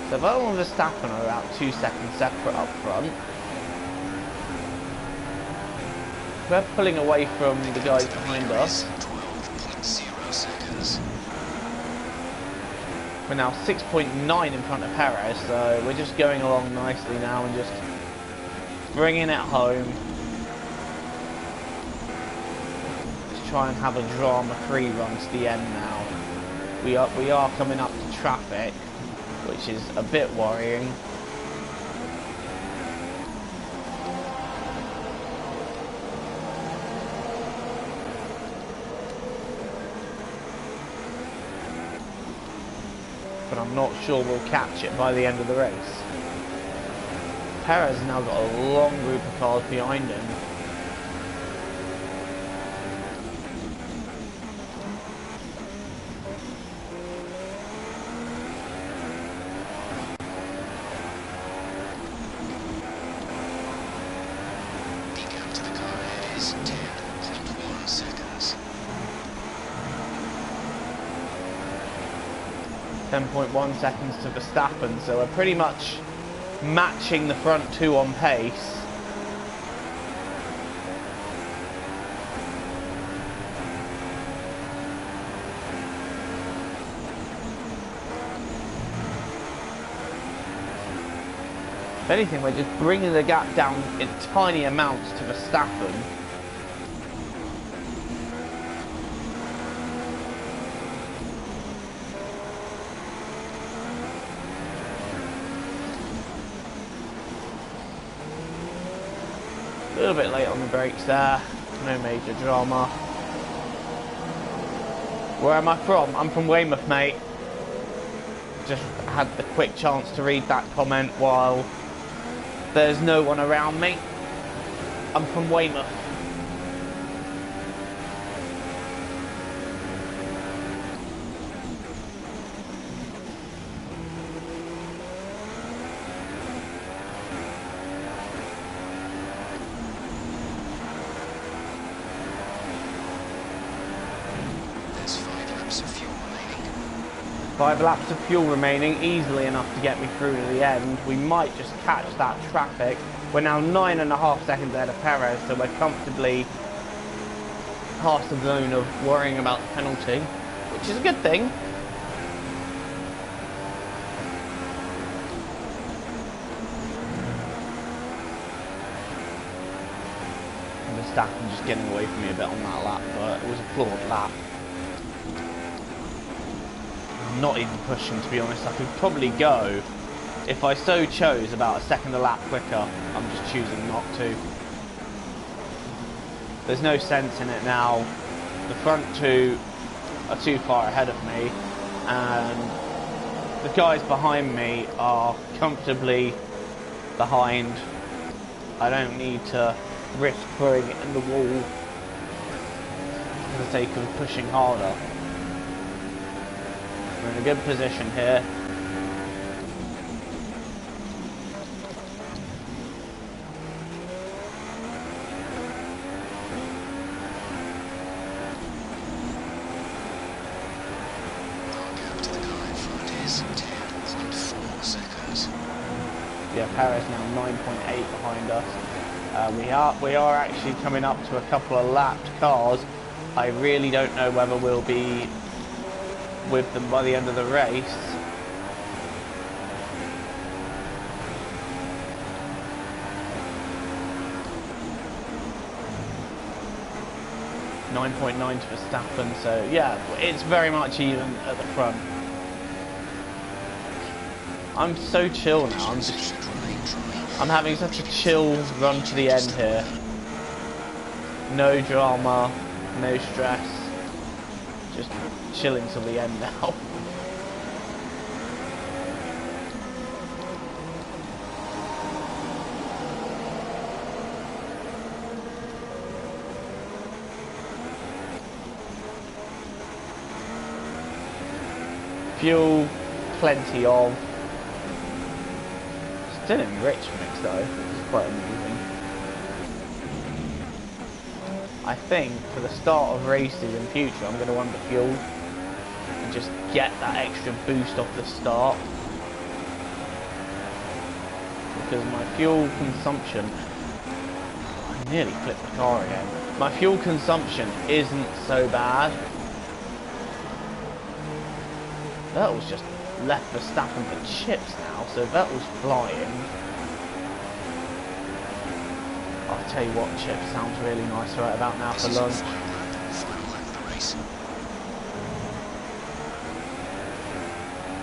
So Vettel and Verstappen are about 2 seconds separate up front. We're pulling away from the guys behind us. 12.0 seconds. We're now 6.9 in front of Perez, so we're just going along nicely now and just bringing it home. Let's try and have a drama-free run to the end now. We are coming up to traffic, which is a bit worrying. But I'm not sure we'll catch it by the end of the race. Perez has now got a long group of cars behind him. The gap to the car ahead is 10.1 seconds. 10.1 seconds to Verstappen, so we're pretty much matching the front two on pace. If anything, we're just bringing the gap down in tiny amounts to Verstappen. A little bit late on the brakes there, no major drama. Where am I from? I'm from Weymouth, mate. Just had the quick chance to read that comment while there's no one around me. I'm from Weymouth. There's 5 laps of fuel remaining. 5 laps of fuel remaining, easily enough to get me through to the end. We might just catch that traffic. We're now 9.5 seconds ahead of Perez, so we're comfortably past the zone of worrying about the penalty, which is a good thing. Verstappen just getting away from me a bit on that lap, but it was a flawed lap. I'm not even pushing, to be honest. I could probably go, if I so chose, about a second a lap quicker. I'm just choosing not to. There's no sense in it now. The front two are too far ahead of me, and the guys behind me are comfortably behind. I don't need to risk throwing it in the wall for the sake of pushing harder. We're in a good position here. Our gap to the car in front is 10.4 seconds. Yeah, Perez now 9.8 behind us. We are actually coming up to a couple of lapped cars. I really don't know whether we'll be with them by the end of the race. .9 to Verstappen, so yeah, it's very much even at the front. I'm so chill now. I'm having such a chill run to the end here. No drama, no stress. Just chilling till the end now. Fuel, plenty of. Still in rich mix though, which is quite amusing. I think for the start of races in future I'm going to underfuel and just get that extra boost off the start. because my fuel consumption... I nearly flipped the car again. My fuel consumption isn't so bad. Vettel's just left Verstappen for chips now, so Vettel's flying. I'll tell you what, chips sounds really nice right about now for lunch.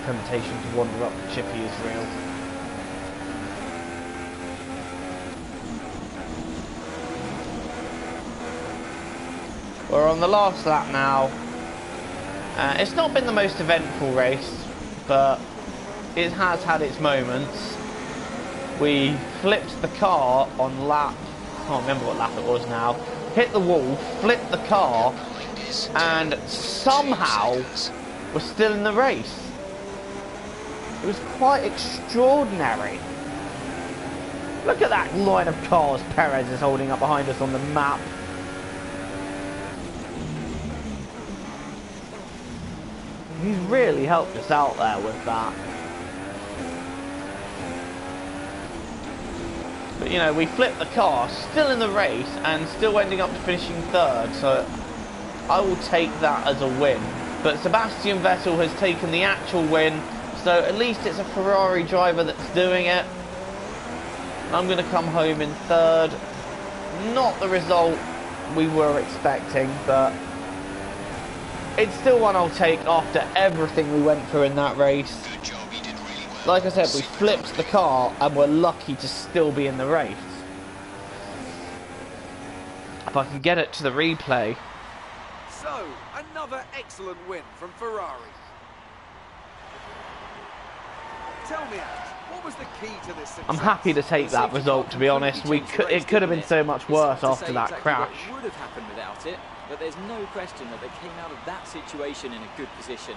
Temptation to wander up the chippy is real. We're on the last lap now. It's not been the most eventful race, but it has had its moments. We flipped the car on lap, I can't remember what lap it was now, hit the wall, flipped the car, and somehow we're still in the race. It was quite extraordinary. Look at that line of cars Perez is holding up behind us on the map. He's really helped us out there with that. But you know, we flipped the car, still in the race, and still ending up finishing third, so I will take that as a win. But Sebastian Vettel has taken the actual win, so at least it's a Ferrari driver that's doing it. I'm going to come home in third. Not the result we were expecting, but it's still one I'll take after everything we went through in that race. Like I said, we flipped the car and we're lucky to still be in the race. If I can get it to the replay. So, another excellent win from Ferrari. Tell me, Alex, what was the key to this success? I'm happy to take that result, to be honest. It could have been so much worse after that crash. What would have happened without it, but there's no question that they came out of that situation in a good position.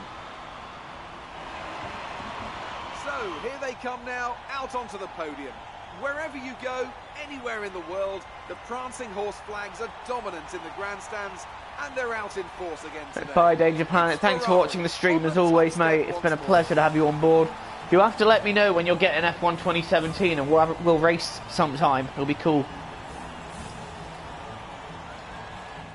So, here they come now, out onto the podium. Wherever you go, anywhere in the world, the prancing horse flags are dominant in the grandstands, and they're out in force again today. Bye, Danger Planet. Thanks for watching the stream as always, mate. It's been a pleasure to have you on board. You'll have to let me know when you're getting F1 2017 and we'll race sometime. It'll be cool.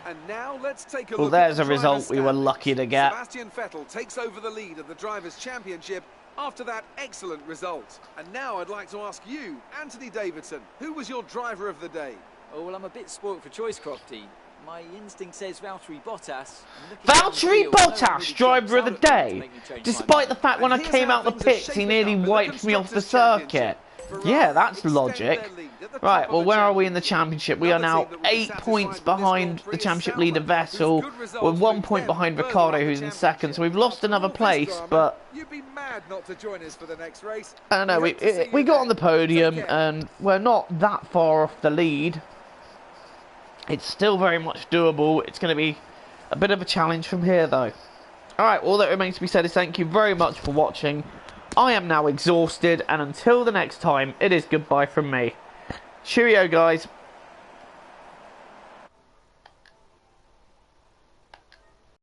And now let's take a well, look there's at a the result we were lucky to get. Sebastian Vettel takes over the lead of the Drivers' Championship after that excellent result. And now I'd like to ask you, Anthony Davidson, who was your driver of the day? Oh, well, I'm a bit spoilt for choice, Crofty. My instinct says Valtteri Bottas. Valtteri Bottas, driver of the day, despite the fact when I came out the pits he nearly wiped me off the circuit. Yeah, that's logic. Right, well, where are we in the championship? We are now 8 points behind the championship leader Vettel. We're 1 point behind Ricciardo, who's in second, so we've lost another place, but you'd be mad not to join us for the next race. I don't know, we got on the podium and we're not that far off the lead. It's still very much doable. It's going to be a bit of a challenge from here, though. Alright, all that remains to be said is thank you very much for watching. I am now exhausted, and until the next time, it is goodbye from me. Cheerio, guys.